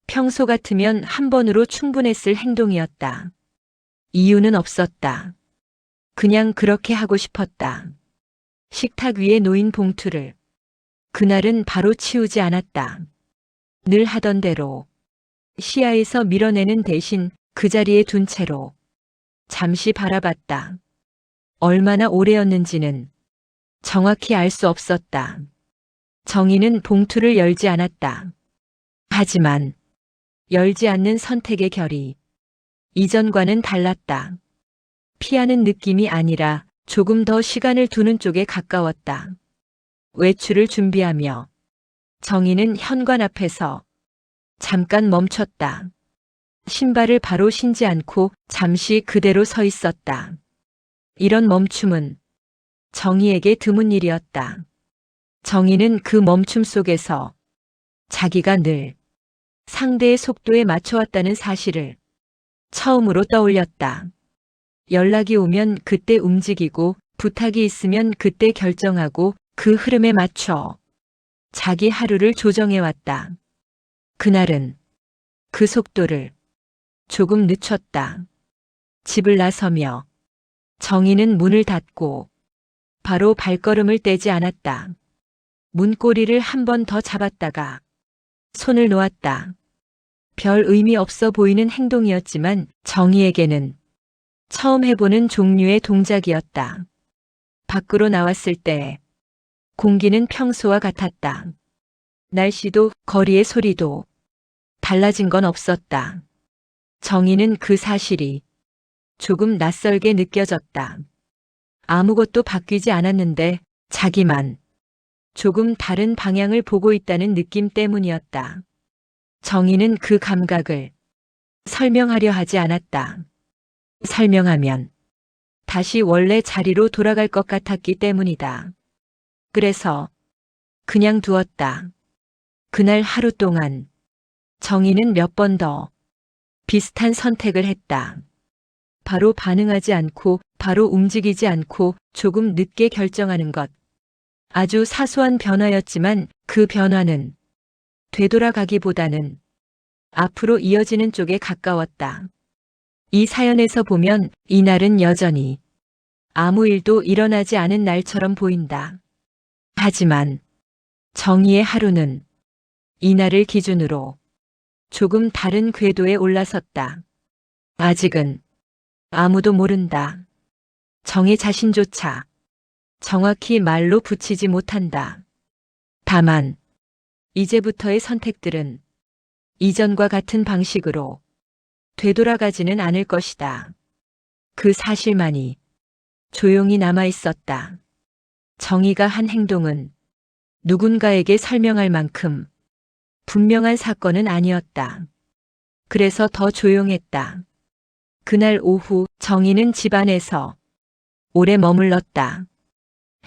평소 같으면 한 번으로 충분했을 행동이었다. 이유는 없었다. 그냥 그렇게 하고 싶었다. 식탁 위에 놓인 봉투를 그날은 바로 치우지 않았다. 늘 하던 대로 시야에서 밀어내는 대신 그 자리에 둔 채로 잠시 바라봤다. 얼마나 오래였는지는 정확히 알 수 없었다. 정희는 봉투를 열지 않았다. 하지만 열지 않는 선택의 결이 이전과는 달랐다. 피하는 느낌이 아니라 조금 더 시간을 두는 쪽에 가까웠다. 외출을 준비하며 정희는 현관 앞에서 잠깐 멈췄다. 신발을 바로 신지 않고 잠시 그대로 서 있었다. 이런 멈춤은 정희에게 드문 일이었다. 정희는 그 멈춤 속에서 자기가 늘 상대의 속도에 맞춰왔다는 사실을 처음으로 떠올렸다. 연락이 오면 그때 움직이고 부탁이 있으면 그때 결정하고 그 흐름에 맞춰 자기 하루를 조정해왔다. 그날은 그 속도를 조금 늦췄다. 집을 나서며 정희는 문을 닫고 바로 발걸음을 떼지 않았다. 문고리를 한 번 더 잡았다가 손을 놓았다. 별 의미 없어 보이는 행동이었지만 정희에게는 처음 해보는 종류의 동작이었다. 밖으로 나왔을 때 공기는 평소와 같았다. 날씨도 거리의 소리도 달라진 건 없었다. 정희는 그 사실이 조금 낯설게 느껴졌다. 아무것도 바뀌지 않았는데 자기만 조금 다른 방향을 보고 있다는 느낌 때문이었다. 정희는 그 감각을 설명하려 하지 않았다. 설명하면 다시 원래 자리로 돌아갈 것 같았기 때문이다. 그래서 그냥 두었다. 그날 하루 동안 정희는 몇 번 더 비슷한 선택을 했다. 바로 반응하지 않고 바로 움직이지 않고 조금 늦게 결정하는 것. 아주 사소한 변화였지만 그 변화는 되돌아가기보다는 앞으로 이어지는 쪽에 가까웠다. 이 사연에서 보면 이날은 여전히 아무 일도 일어나지 않은 날처럼 보인다. 하지만 정희의 하루는 이날을 기준으로 조금 다른 궤도에 올라섰다. 아직은 아무도 모른다. 정희 자신조차 정확히 말로 붙이지 못한다. 다만 이제부터의 선택들은 이전과 같은 방식으로 되돌아가지는 않을 것이다. 그 사실만이 조용히 남아 있었다. 정희가 한 행동은 누군가에게 설명할 만큼 분명한 사건은 아니었다. 그래서 더 조용했다. 그날 오후 정희는 집안에서 오래 머물렀다.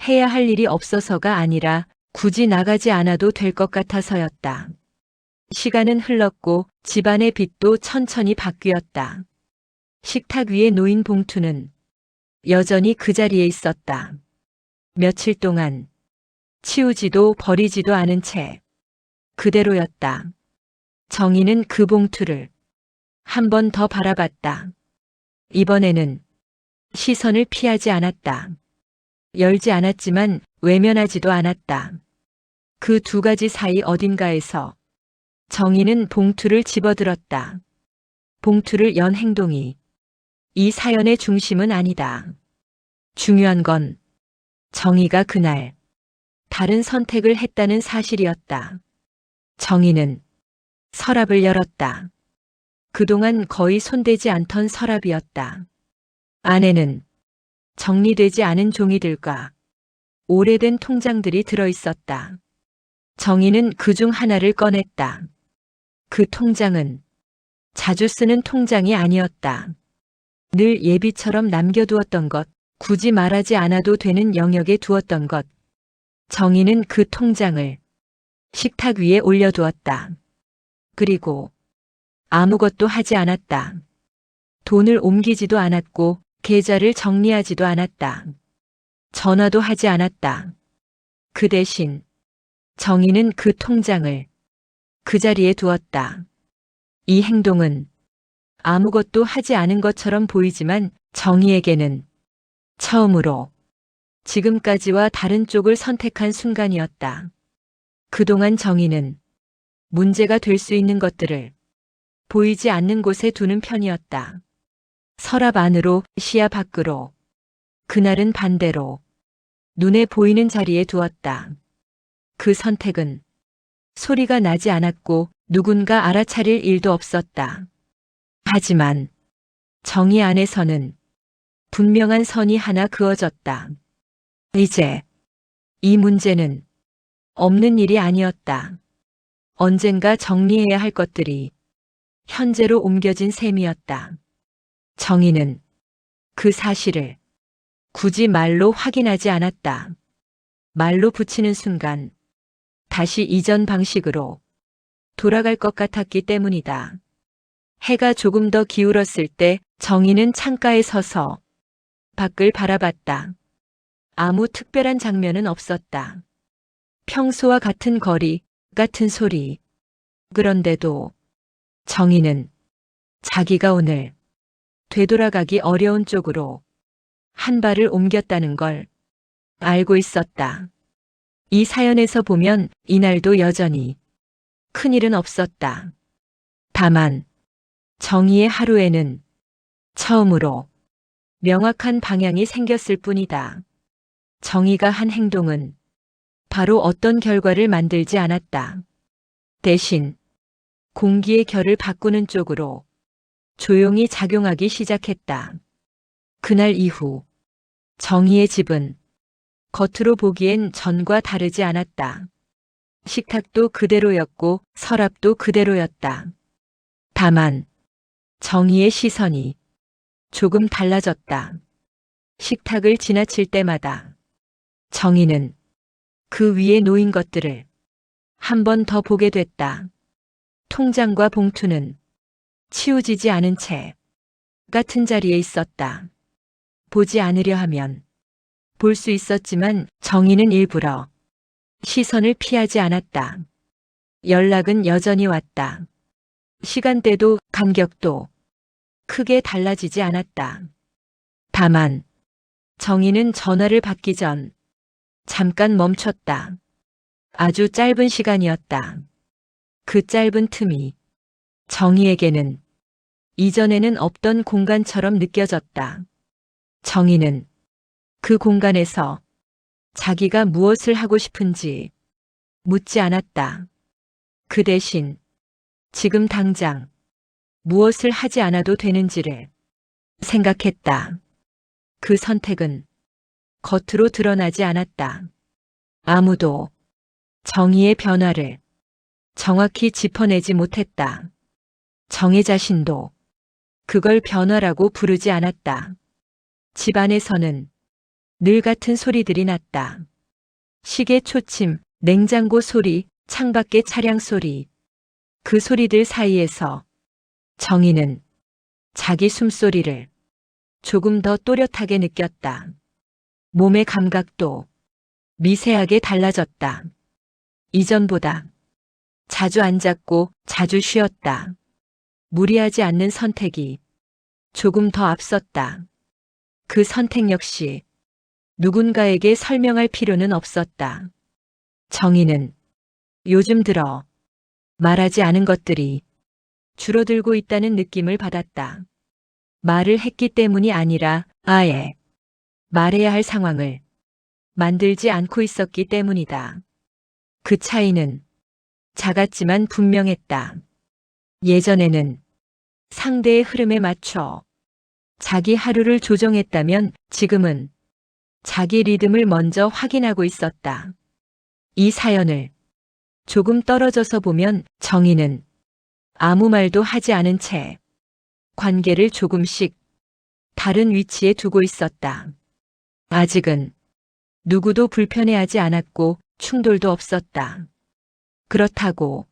해야 할 일이 없어서가 아니라 굳이 나가지 않아도 될 것 같아서였다. 시간은 흘렀고 집안의 빛도 천천히 바뀌었다. 식탁 위에 놓인 봉투는 여전히 그 자리에 있었다. 며칠 동안 치우지도 버리지도 않은 채 그대로였다. 정희는 그 봉투를 한 번 더 바라봤다. 이번에는 시선을 피하지 않았다. 열지 않았지만 외면하지도 않았다. 그 두 가지 사이 어딘가에서 정희는 봉투를 집어들었다. 봉투를 연 행동이 이 사연의 중심은 아니다. 중요한 건 정희가 그날 다른 선택을 했다는 사실이었다. 정희는 서랍을 열었다. 그동안 거의 손대지 않던 서랍이었다. 안에는 정리되지 않은 종이들과 오래된 통장들이 들어있었다. 정희는 그 중 하나를 꺼냈다. 그 통장은 자주 쓰는 통장이 아니었다. 늘 예비처럼 남겨두었던 것, 굳이 말하지 않아도 되는 영역에 두었던 것. 정희는 그 통장을 식탁 위에 올려두었다. 그리고 아무것도 하지 않았다. 돈을 옮기지도 않았고 계좌를 정리하지도 않았다. 전화도 하지 않았다. 그 대신 정희는 그 통장을 그 자리에 두었다. 이 행동은 아무것도 하지 않은 것처럼 보이지만 정희에게는 처음으로 지금까지와 다른 쪽을 선택한 순간이었다. 그동안 정희는 문제가 될 수 있는 것들을 보이지 않는 곳에 두는 편이었다. 서랍 안으로, 시야 밖으로. 그날은 반대로 눈에 보이는 자리에 두었다. 그 선택은 소리가 나지 않았고 누군가 알아차릴 일도 없었다. 하지만 정희 안에서는 분명한 선이 하나 그어졌다. 이제 이 문제는 없는 일이 아니었다. 언젠가 정리해야 할 것들이 현재로 옮겨진 셈이었다. 정희는 그 사실을 굳이 말로 확인하지 않았다. 말로 붙이는 순간 다시 이전 방식으로 돌아갈 것 같았기 때문이다. 해가 조금 더 기울었을 때 정희는 창가에 서서 밖을 바라봤다. 아무 특별한 장면은 없었다. 평소와 같은 거리, 같은 소리. 그런데도 정희는 자기가 오늘 되돌아가기 어려운 쪽으로 한 발을 옮겼다는 걸 알고 있었다. 이 사연에서 보면 이날도 여전히 큰일은 없었다. 다만 정희의 하루에는 처음으로 명확한 방향이 생겼을 뿐이다. 정희가 한 행동은 바로 어떤 결과를 만들지 않았다. 대신 공기의 결을 바꾸는 쪽으로 조용히 작용하기 시작했다. 그날 이후 정희의 집은 겉으로 보기엔 전과 다르지 않았다. 식탁도 그대로였고 서랍도 그대로였다. 다만 정희의 시선이 조금 달라졌다. 식탁을 지나칠 때마다 정희는 그 위에 놓인 것들을 한 번 더 보게 됐다. 통장과 봉투는 치우지지 않은 채 같은 자리에 있었다. 보지 않으려 하면 볼 수 있었지만 정희는 일부러 시선을 피하지 않았다. 연락은 여전히 왔다. 시간대도 간격도 크게 달라지지 않았다. 다만 정희는 전화를 받기 전 잠깐 멈췄다. 아주 짧은 시간이었다. 그 짧은 틈이 정희에게는 이전에는 없던 공간처럼 느껴졌다. 정희는 그 공간에서 자기가 무엇을 하고 싶은지 묻지 않았다. 그 대신 지금 당장 무엇을 하지 않아도 되는지를 생각했다. 그 선택은 겉으로 드러나지 않았다. 아무도 정희의 변화를 정확히 짚어내지 못했다. 정희 자신도 그걸 변화라고 부르지 않았다. 집 안에서는 늘 같은 소리들이 났다. 시계 초침, 냉장고 소리, 창밖의 차량 소리. 그 소리들 사이에서 정희는 자기 숨소리를 조금 더 또렷하게 느꼈다. 몸의 감각도 미세하게 달라졌다. 이전보다 자주 앉았고 자주 쉬었다. 무리하지 않는 선택이 조금 더 앞섰다. 그 선택 역시 누군가에게 설명할 필요는 없었다. 정희는 요즘 들어 말하지 않은 것들이 줄어들고 있다는 느낌을 받았다. 말을 했기 때문이 아니라 아예 말해야 할 상황을 만들지 않고 있었기 때문이다. 그 차이는 작았지만 분명했다. 예전에는 상대의 흐름에 맞춰 자기 하루를 조정했다면 지금은 자기 리듬을 먼저 확인하고 있었다. 이 사연을 조금 떨어져서 보면 정희는 아무 말도 하지 않은 채 관계를 조금씩 다른 위치에 두고 있었다. 아직은 누구도 불편해하지 않았고 충돌도 없었다. 그렇다고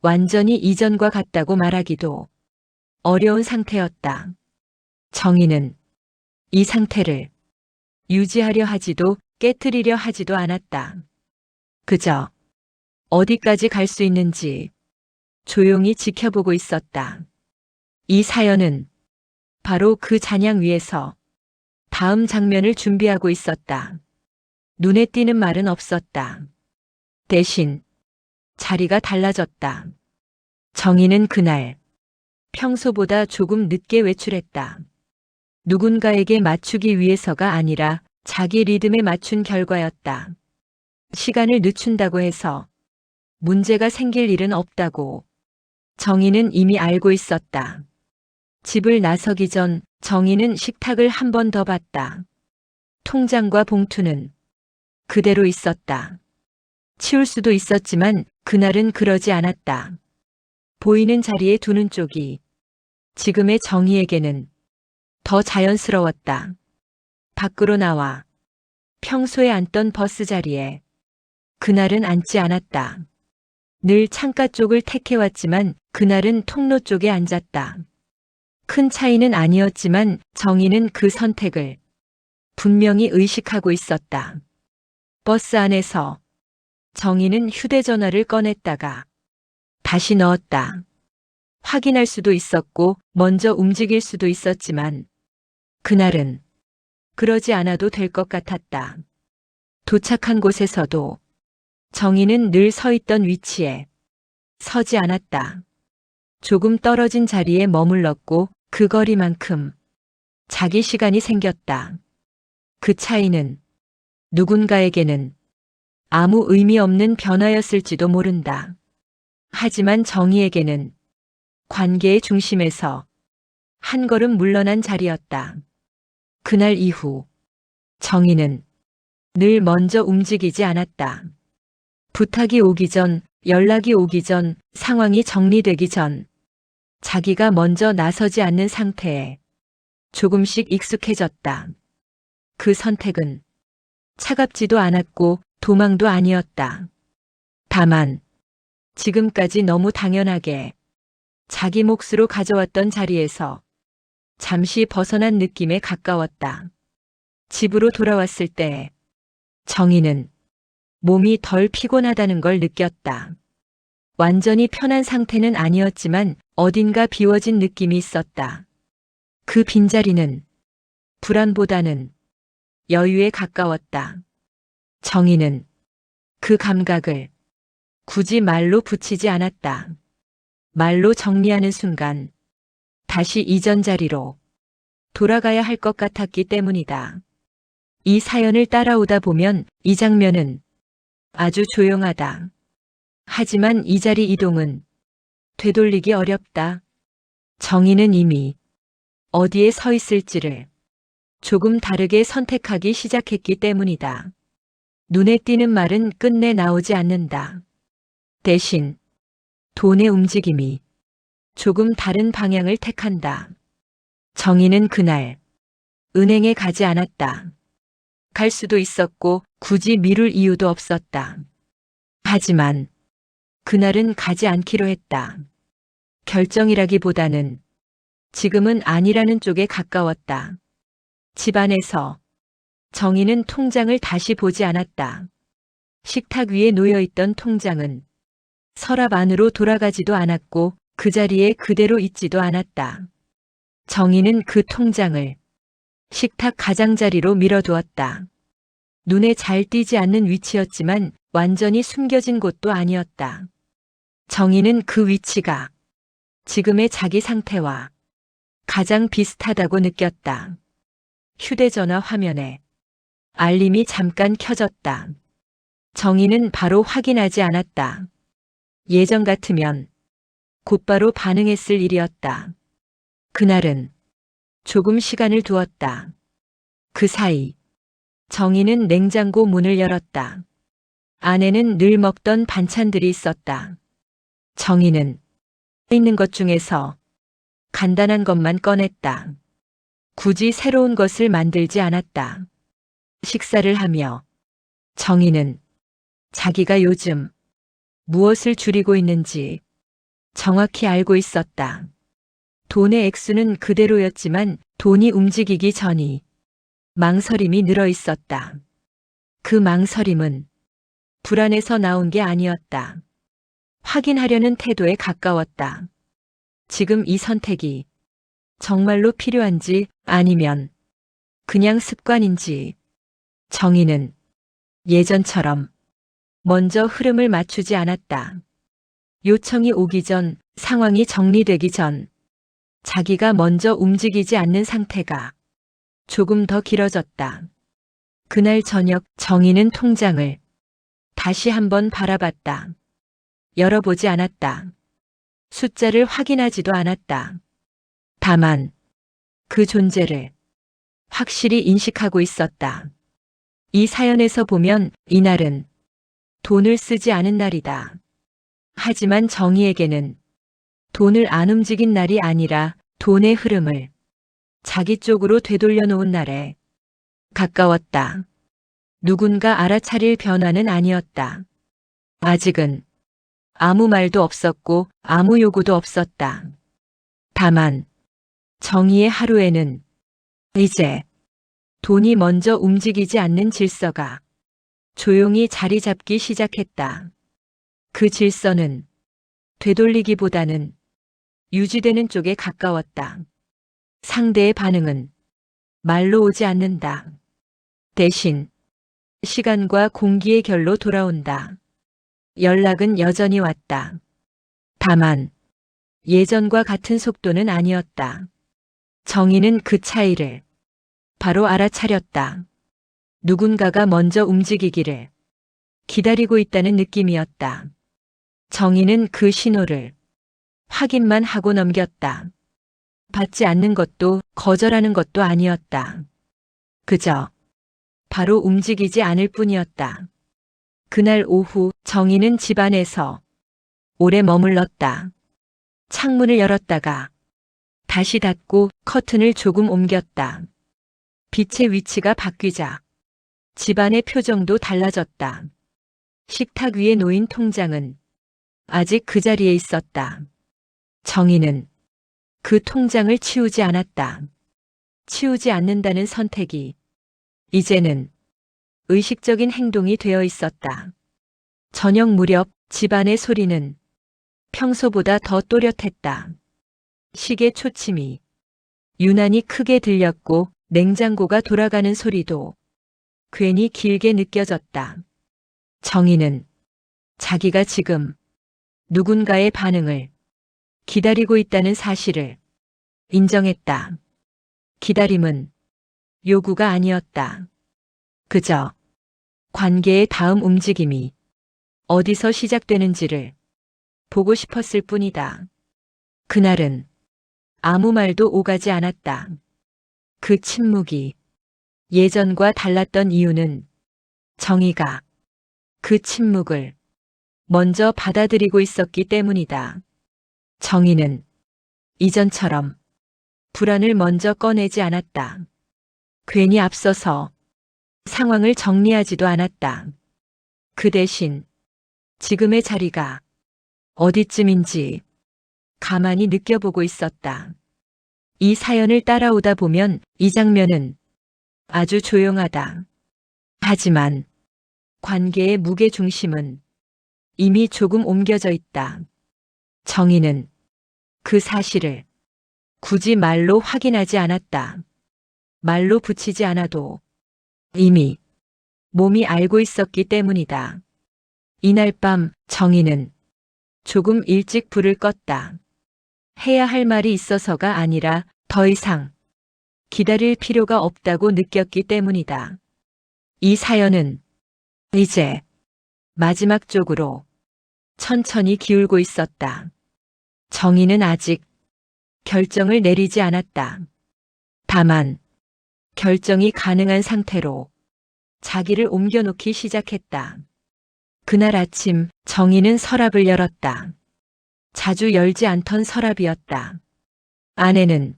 완전히 이전과 같다고 말하기도 어려운 상태였다. 정희는 이 상태를 유지하려 하지도 깨트리려 하지도 않았다. 그저 어디까지 갈 수 있는지 조용히 지켜보고 있었다. 이 사연은 바로 그 잔향 위에서 다음 장면을 준비하고 있었다. 눈에 띄는 말은 없었다. 대신 자리가 달라졌다. 정희는 그날 평소보다 조금 늦게 외출했다. 누군가에게 맞추기 위해서가 아니라 자기 리듬에 맞춘 결과였다. 시간을 늦춘다고 해서 문제가 생길 일은 없다고 정희는 이미 알고 있었다. 집을 나서기 전 정희는 식탁을 한 번 더 봤다. 통장과 봉투는 그대로 있었다. 치울 수도 있었지만 그날은 그러지 않았다. 보이는 자리에 두는 쪽이 지금의 정희에게는 더 자연스러웠다. 밖으로 나와 평소에 앉던 버스 자리에 그날은 앉지 않았다. 늘 창가 쪽을 택해왔지만 그날은 통로 쪽에 앉았다. 큰 차이는 아니었지만 정희는 그 선택을 분명히 의식하고 있었다. 버스 안에서 정희는 휴대전화를 꺼냈다가 다시 넣었다. 확인할 수도 있었고 먼저 움직일 수도 있었지만 그날은 그러지 않아도 될 것 같았다. 도착한 곳에서도 정희는 늘 서 있던 위치에 서지 않았다. 조금 떨어진 자리에 머물렀고 그 거리만큼 자기 시간이 생겼다. 그 차이는 누군가에게는 아무 의미 없는 변화였을지도 모른다. 하지만 정희에게는 관계의 중심에서 한 걸음 물러난 자리였다. 그날 이후 정희는 늘 먼저 움직이지 않았다. 부탁이 오기 전, 연락이 오기 전, 상황이 정리되기 전, 자기가 먼저 나서지 않는 상태에 조금씩 익숙해졌다. 그 선택은 차갑지도 않았고 도망도 아니었다. 다만 지금까지 너무 당연하게 자기 몫으로 가져왔던 자리에서 잠시 벗어난 느낌에 가까웠다. 집으로 돌아왔을 때 정희는 몸이 덜 피곤하다는 걸 느꼈다. 완전히 편한 상태는 아니었지만 어딘가 비워진 느낌이 있었다. 그 빈자리는 불안보다는 여유에 가까웠다. 정희는 그 감각을 굳이 말로 붙이지 않았다. 말로 정리하는 순간 다시 이전 자리로 돌아가야 할 것 같았기 때문이다. 이 사연을 따라오다 보면 이 장면은 아주 조용하다. 하지만 이 자리 이동은 되돌리기 어렵다. 정희는 이미 어디에 서 있을지를 조금 다르게 선택하기 시작했기 때문이다. 눈에 띄는 말은 끝내 나오지 않는다. 대신 돈의 움직임이 조금 다른 방향을 택한다. 정희는 그날 은행에 가지 않았다. 갈 수도 있었고 굳이 미룰 이유도 없었다. 하지만 그날은 가지 않기로 했다. 결정이라기보다는 지금은 아니라는 쪽에 가까웠다. 집안에서 정희는 통장을 다시 보지 않았다. 식탁 위에 놓여있던 통장은 서랍 안으로 돌아가지도 않았고 그 자리에 그대로 있지도 않았다. 정희는 그 통장을 식탁 가장자리로 밀어두었다. 눈에 잘 띄지 않는 위치였지만 완전히 숨겨진 곳도 아니었다. 정희는 그 위치가 지금의 자기 상태와 가장 비슷하다고 느꼈다. 휴대전화 화면에 알림이 잠깐 켜졌다. 정희는 바로 확인하지 않았다. 예전 같으면 곧바로 반응했을 일이었다. 그날은 조금 시간을 두었다. 그 사이 정희는 냉장고 문을 열었다. 안에는 늘 먹던 반찬들이 있었다. 정희는 있는 것 중에서 간단한 것만 꺼냈다. 굳이 새로운 것을 만들지 않았다. 식사를 하며 정희는 자기가 요즘 무엇을 줄이고 있는지 정확히 알고 있었다. 돈의 액수는 그대로였지만 돈이 움직이기 전이 망설임이 늘어 있었다. 그 망설임은 불안에서 나온 게 아니었다. 확인하려는 태도에 가까웠다. 지금 이 선택이 정말로 필요한지 아니면 그냥 습관인지. 정희는 예전처럼 먼저 흐름을 맞추지 않았다. 요청이 오기 전, 상황이 정리되기 전, 자기가 먼저 움직이지 않는 상태가 조금 더 길어졌다. 그날 저녁 정희는 통장을 다시 한번 바라봤다. 열어보지 않았다. 숫자를 확인하지도 않았다. 다만 그 존재를 확실히 인식하고 있었다. 이 사연에서 보면 이날은 돈을 쓰지 않은 날이다. 하지만 정희에게는 돈을 안 움직인 날이 아니라 돈의 흐름을 자기 쪽으로 되돌려 놓은 날에 가까웠다. 누군가 알아차릴 변화는 아니었다. 아직은 아무 말도 없었고 아무 요구도 없었다. 다만 정희의 하루에는 이제 돈이 먼저 움직이지 않는 질서가 조용히 자리 잡기 시작했다. 그 질서는 되돌리기보다는 유지되는 쪽에 가까웠다. 상대의 반응은 말로 오지 않는다. 대신 시간과 공기의 결로 돌아온다. 연락은 여전히 왔다. 다만 예전과 같은 속도는 아니었다. 정희는 그 차이를 바로 알아차렸다. 누군가가 먼저 움직이기를 기다리고 있다는 느낌이었다. 정희는 그 신호를 확인만 하고 넘겼다. 받지 않는 것도 거절하는 것도 아니었다. 그저 바로 움직이지 않을 뿐이었다. 그날 오후 정희는 집안에서 오래 머물렀다. 창문을 열었다가 다시 닫고 커튼을 조금 옮겼다. 빛의 위치가 바뀌자 집안의 표정도 달라졌다. 식탁 위에 놓인 통장은 아직 그 자리에 있었다. 정희는 그 통장을 치우지 않았다. 치우지 않는다는 선택이 이제는 의식적인 행동이 되어 있었다. 저녁 무렵 집안의 소리는 평소보다 더 또렷했다. 시계 초침이 유난히 크게 들렸고 냉장고가 돌아가는 소리도 괜히 길게 느껴졌다. 정희는 자기가 지금 누군가의 반응을 기다리고 있다는 사실을 인정했다. 기다림은 요구가 아니었다. 그저 관계의 다음 움직임이 어디서 시작되는지를 보고 싶었을 뿐이다. 그날은 아무 말도 오가지 않았다. 그 침묵이 예전과 달랐던 이유는 정희가 그 침묵을 먼저 받아들이고 있었기 때문이다. 정희는 이전처럼 불안을 먼저 꺼내지 않았다. 괜히 앞서서 상황을 정리하지도 않았다. 그 대신 지금의 자리가 어디쯤인지 가만히 느껴보고 있었다. 이 사연을 따라오다 보면 이 장면은 아주 조용하다. 하지만 관계의 무게 중심은 이미 조금 옮겨져 있다. 정희는 그 사실을 굳이 말로 확인하지 않았다. 말로 붙이지 않아도 이미 몸이 알고 있었기 때문이다. 이날 밤 정희는 조금 일찍 불을 껐다. 해야 할 말이 있어서가 아니라 더 이상 기다릴 필요가 없다고 느꼈기 때문이다. 이 사연은 이제 마지막 쪽으로 천천히 기울고 있었다. 정희는 아직 결정을 내리지 않았다. 다만 결정이 가능한 상태로 자기를 옮겨놓기 시작했다. 그날 아침 정희는 서랍을 열었다. 자주 열지 않던 서랍이었다. 안에는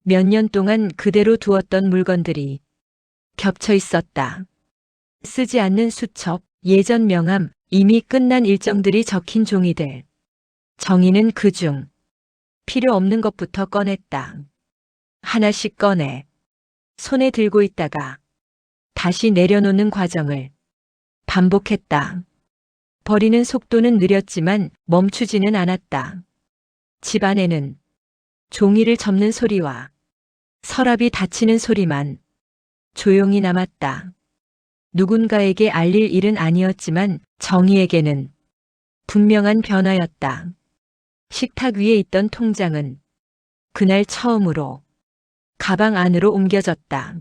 몇 년 동안 그대로 두었던 물건들이 겹쳐 있었다. 쓰지 않는 수첩, 예전 명함, 이미 끝난 일정들이 적힌 종이들. 정희는 그중 필요 없는 것부터 꺼냈다. 하나씩 꺼내 손에 들고 있다가 다시 내려놓는 과정을 반복했다. 버리는 속도는 느렸지만 멈추지는 않았다. 집 안에는 종이를 접는 소리와 서랍이 닫히는 소리만 조용히 남았다. 누군가에게 알릴 일은 아니었지만 정희에게는 분명한 변화였다. 식탁 위에 있던 통장은 그날 처음으로 가방 안으로 옮겨졌다.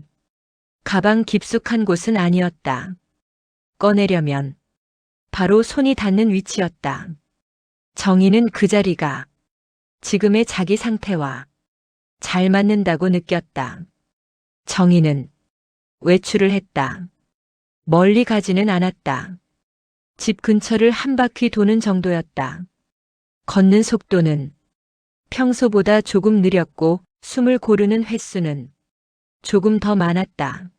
가방 깊숙한 곳은 아니었다. 꺼내려면 바로 손이 닿는 위치였다. 정희는 그 자리가 지금의 자기 상태와 잘 맞는다고 느꼈다. 정희는 외출을 했다. 멀리 가지는 않았다. 집 근처를 한 바퀴 도는 정도였다. 걷는 속도는 평소보다 조금 느렸고 숨을 고르는 횟수는 조금 더 많았다.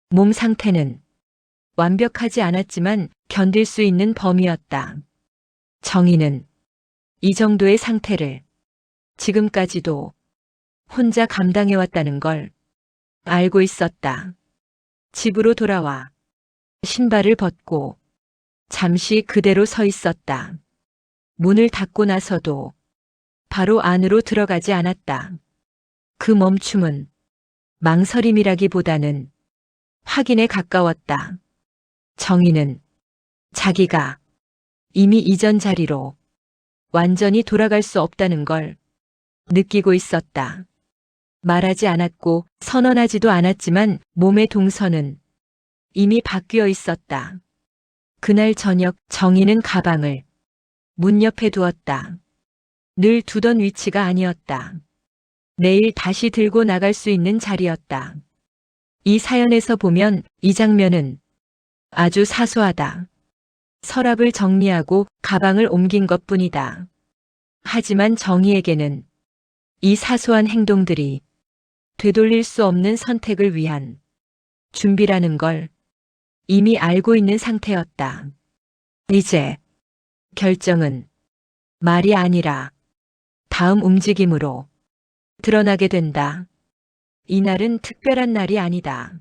몸 상태는 완벽하지 않았지만 견딜 수 있는 범위였다. 정희는 이 정도의 상태를 지금까지도 혼자 감당해왔다는 걸 알고 있었다. 집으로 돌아와 신발을 벗고 잠시 그대로 서 있었다. 문을 닫고 나서도 바로 안으로 들어가지 않았다. 그 멈춤은 망설임이라기보다는 확인에 가까웠다. 정희는 자기가 이미 이전 자리로 완전히 돌아갈 수 없다는 걸 느끼고 있었다. 말하지 않았고 선언하지도 않았지만 몸의 동선은 이미 바뀌어 있었다. 그날 저녁 정희는 가방을 문 옆에 두었다. 늘 두던 위치가 아니었다. 내일 다시 들고 나갈 수 있는 자리였다. 이 사연에서 보면 이 장면은 아주 사소하다. 서랍을 정리하고 가방을 옮긴 것뿐이다. 하지만 정희에게는 이 사소한 행동들이 되돌릴 수 없는 선택을 위한 준비라는 걸 이미 알고 있는 상태였다. 이제 결정은 말이 아니라 다음 움직임으로 드러나게 된다. 이날은 특별한 날이 아니다.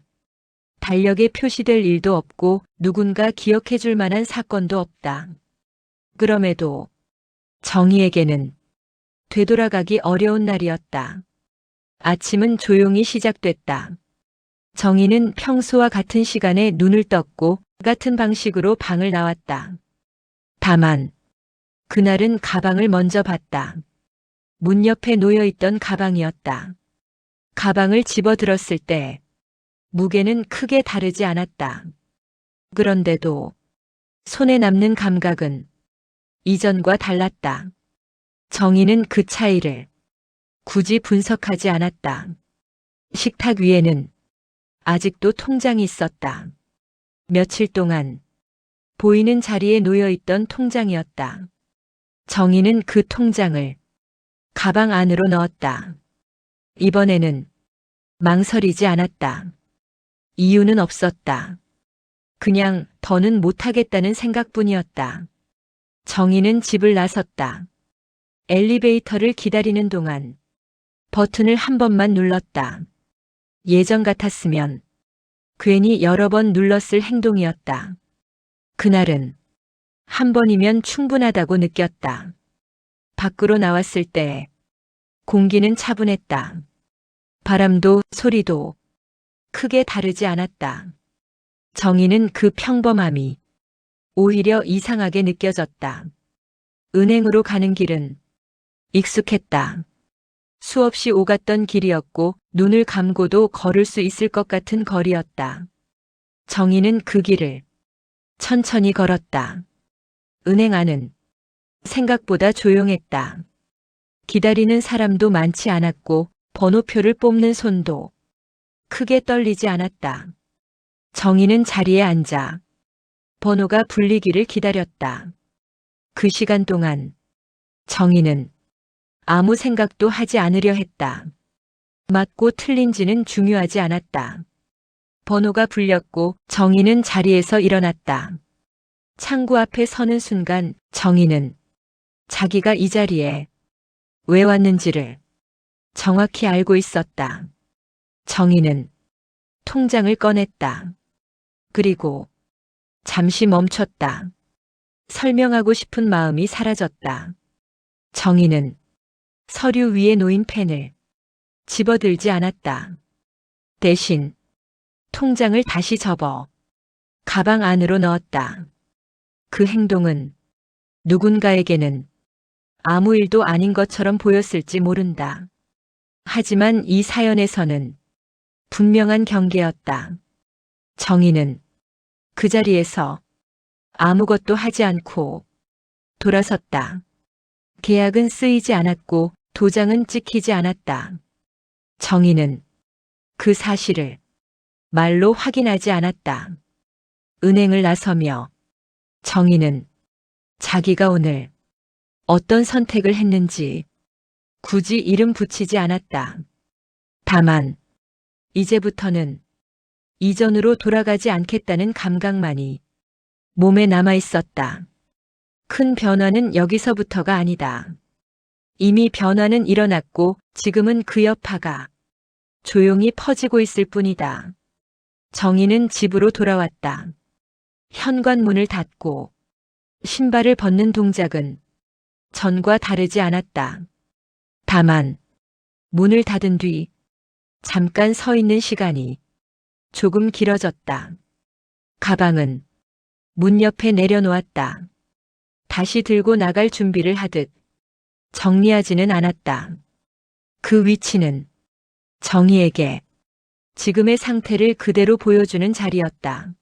달력에 표시될 일도 없고 누군가 기억해 줄 만한 사건도 없다. 그럼에도 정희에게는 되돌아가기 어려운 날이었다. 아침은 조용히 시작됐다. 정희는 평소와 같은 시간에 눈을 떴고 같은 방식으로 방을 나왔다. 다만 그날은 가방을 먼저 봤다. 문 옆에 놓여있던 가방이었다. 가방을 집어들었을 때 무게는 크게 다르지 않았다. 그런데도 손에 남는 감각은 이전과 달랐다. 정희는 그 차이를 굳이 분석하지 않았다. 식탁 위에는 아직도 통장이 있었다. 며칠 동안 보이는 자리에 놓여있던 통장이었다. 정희는 그 통장을 가방 안으로 넣었다. 이번에는 망설이지 않았다. 이유는 없었다. 그냥 더는 못하겠다는 생각뿐이었다. 정희는 집을 나섰다. 엘리베이터를 기다리는 동안 버튼을 한 번만 눌렀다. 예전 같았으면 괜히 여러 번 눌렀을 행동이었다. 그날은 한 번이면 충분하다고 느꼈다. 밖으로 나왔을 때 공기는 차분했다. 바람도 소리도 크게 다르지 않았다. 정희는 그 평범함이 오히려 이상하게 느껴졌다. 은행으로 가는 길은 익숙했다. 수없이 오갔던 길이었고 눈을 감고도 걸을 수 있을 것 같은 거리였다. 정희는 그 길을 천천히 걸었다. 은행 안은 생각보다 조용했다. 기다리는 사람도 많지 않았고 번호표를 뽑는 손도 크게 떨리지 않았다. 정희는 자리에 앉아 번호가 불리기를 기다렸다. 그 시간 동안 정희는 아무 생각도 하지 않으려 했다. 맞고 틀린지는 중요하지 않았다. 번호가 불렸고 정희는 자리에서 일어났다. 창구 앞에 서는 순간 정희는 자기가 이 자리에 왜 왔는지를 정확히 알고 있었다. 정희는 통장을 꺼냈다. 그리고 잠시 멈췄다. 설명하고 싶은 마음이 사라졌다. 정희는 서류 위에 놓인 펜을 집어들지 않았다. 대신 통장을 다시 접어 가방 안으로 넣었다. 그 행동은 누군가에게는 아무 일도 아닌 것처럼 보였을지 모른다. 하지만 이 사연에서는 분명한 경계였다. 정희는 그 자리에서 아무것도 하지 않고 돌아섰다. 계약은 쓰이지 않았고 도장은 찍히지 않았다. 정희는 그 사실을 말로 확인하지 않았다. 은행을 나서며 정희는 자기가 오늘 어떤 선택을 했는지 굳이 이름 붙이지 않았다. 다만 이제부터는 이전으로 돌아가지 않겠다는 감각만이 몸에 남아 있었다. 큰 변화는 여기서부터가 아니다. 이미 변화는 일어났고 지금은 그 여파가 조용히 퍼지고 있을 뿐이다. 정희는 집으로 돌아왔다. 현관문을 닫고 신발을 벗는 동작은 전과 다르지 않았다. 다만 문을 닫은 뒤 잠깐 서 있는 시간이 조금 길어졌다. 가방은 문 옆에 내려놓았다. 다시 들고 나갈 준비를 하듯 정리하지는 않았다. 그 위치는 정희에게 지금의 상태를 그대로 보여주는 자리였다.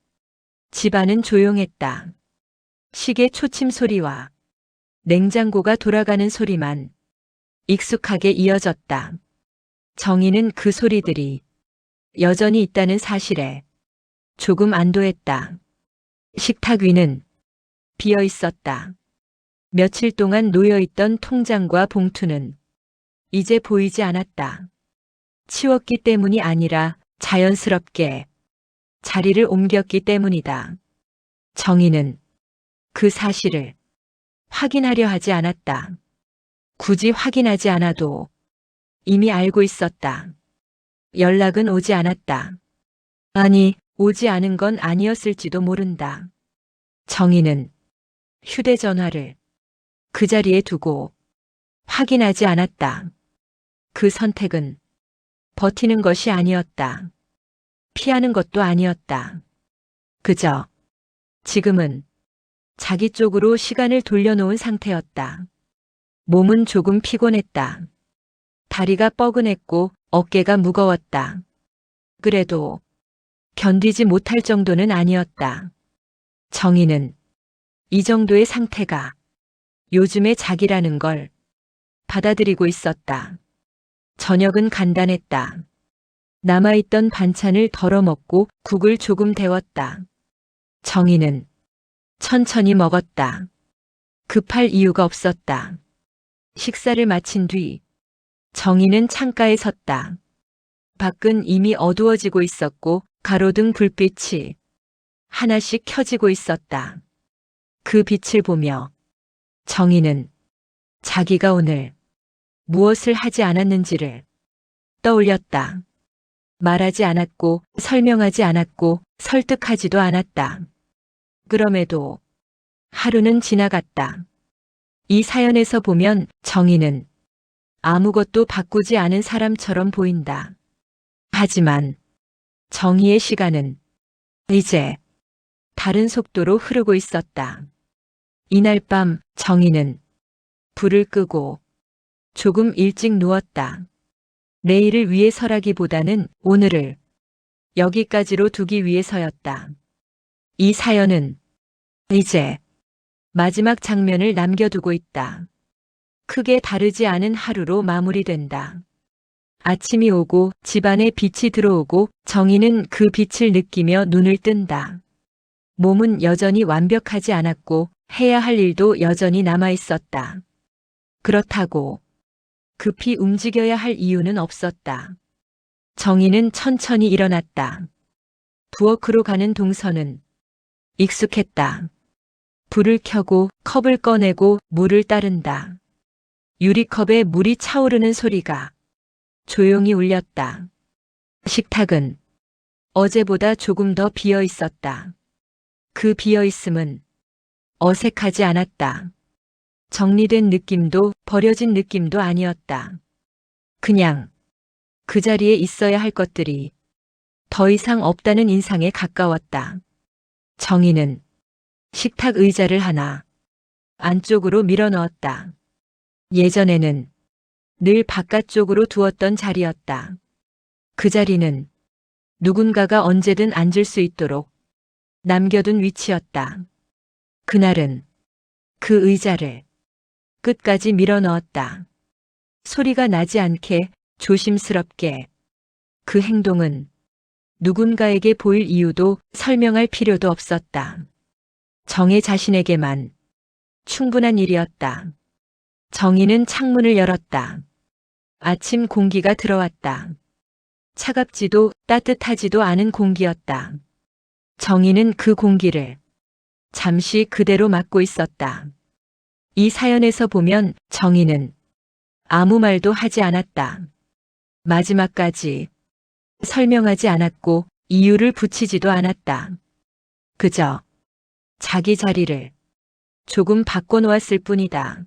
집안은 조용했다. 시계 초침 소리와 냉장고가 돌아가는 소리만 익숙하게 이어졌다. 정희는 그 소리들이 여전히 있다는 사실에 조금 안도했다. 식탁 위는 비어 있었다. 며칠 동안 놓여있던 통장과 봉투는 이제 보이지 않았다. 치웠기 때문이 아니라 자연스럽게 자리를 옮겼기 때문이다. 정희는 그 사실을 확인하려 하지 않았다. 굳이 확인하지 않아도 이미 알고 있었다. 연락은 오지 않았다. 아니, 오지 않은 건 아니었을지도 모른다. 정희는 휴대전화를 그 자리에 두고 확인하지 않았다. 그 선택은 버티는 것이 아니었다. 피하는 것도 아니었다. 그저 지금은 자기 쪽으로 시간을 돌려놓은 상태였다. 몸은 조금 피곤했다. 다리가 뻐근했고 어깨가 무거웠다. 그래도 견디지 못할 정도는 아니었다. 정희는 이 정도의 상태가 요즘의 자기라는 걸 받아들이고 있었다. 저녁은 간단했다. 남아있던 반찬을 덜어먹고 국을 조금 데웠다. 정희는 천천히 먹었다. 급할 이유가 없었다. 식사를 마친 뒤 정희는 창가에 섰다. 밖은 이미 어두워지고 있었고 가로등 불빛이 하나씩 켜지고 있었다. 그 빛을 보며 정희는 자기가 오늘 무엇을 하지 않았는지를 떠올렸다. 말하지 않았고 설명하지 않았고 설득하지도 않았다. 그럼에도 하루는 지나갔다. 이 사연에서 보면 정희는 아무것도 바꾸지 않은 사람처럼 보인다. 하지만 정희의 시간은 이제 다른 속도로 흐르고 있었다. 이날 밤 정희는 불을 끄고 조금 일찍 누웠다. 내일을 위해서라기보다는 오늘을 여기까지로 두기 위해서였다. 이 사연은 이제 마지막 장면을 남겨두고 있다. 크게 다르지 않은 하루로 마무리된다. 아침이 오고 집안에 빛이 들어오고 정희는 그 빛을 느끼며 눈을 뜬다. 몸은 여전히 완벽하지 않았고 해야 할 일도 여전히 남아 있었다. 그렇다고 급히 움직여야 할 이유는 없었다. 정희는 천천히 일어났다. 부엌으로 가는 동선은 익숙했다. 불을 켜고 컵을 꺼내고 물을 따른다. 유리컵에 물이 차오르는 소리가 조용히 울렸다. 식탁은 어제보다 조금 더 비어 있었다. 그 비어 있음은 어색하지 않았다. 정리된 느낌도 버려진 느낌도 아니었다. 그냥 그 자리에 있어야 할 것들이 더 이상 없다는 인상에 가까웠다. 정희는 식탁 의자를 하나 안쪽으로 밀어 넣었다. 예전에는 늘 바깥쪽으로 두었던 자리였다. 그 자리는 누군가가 언제든 앉을 수 있도록 남겨둔 위치였다. 그날은 그 의자를 끝까지 밀어 넣었다. 소리가 나지 않게 조심스럽게. 그 행동은 누군가에게 보일 이유도 설명할 필요도 없었다. 정혜 자신에게만 충분한 일이었다. 정희는 창문을 열었다. 아침 공기가 들어왔다. 차갑지도 따뜻하지도 않은 공기였다. 정희는 그 공기를 잠시 그대로 맡고 있었다. 이 사연에서 보면 정희는 아무 말도 하지 않았다. 마지막까지 설명하지 않았고 이유를 붙이지도 않았다. 그저 자기 자리를 조금 바꿔놓았을 뿐이다.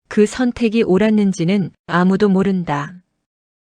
그 선택이 옳았는지는 아무도 모른다.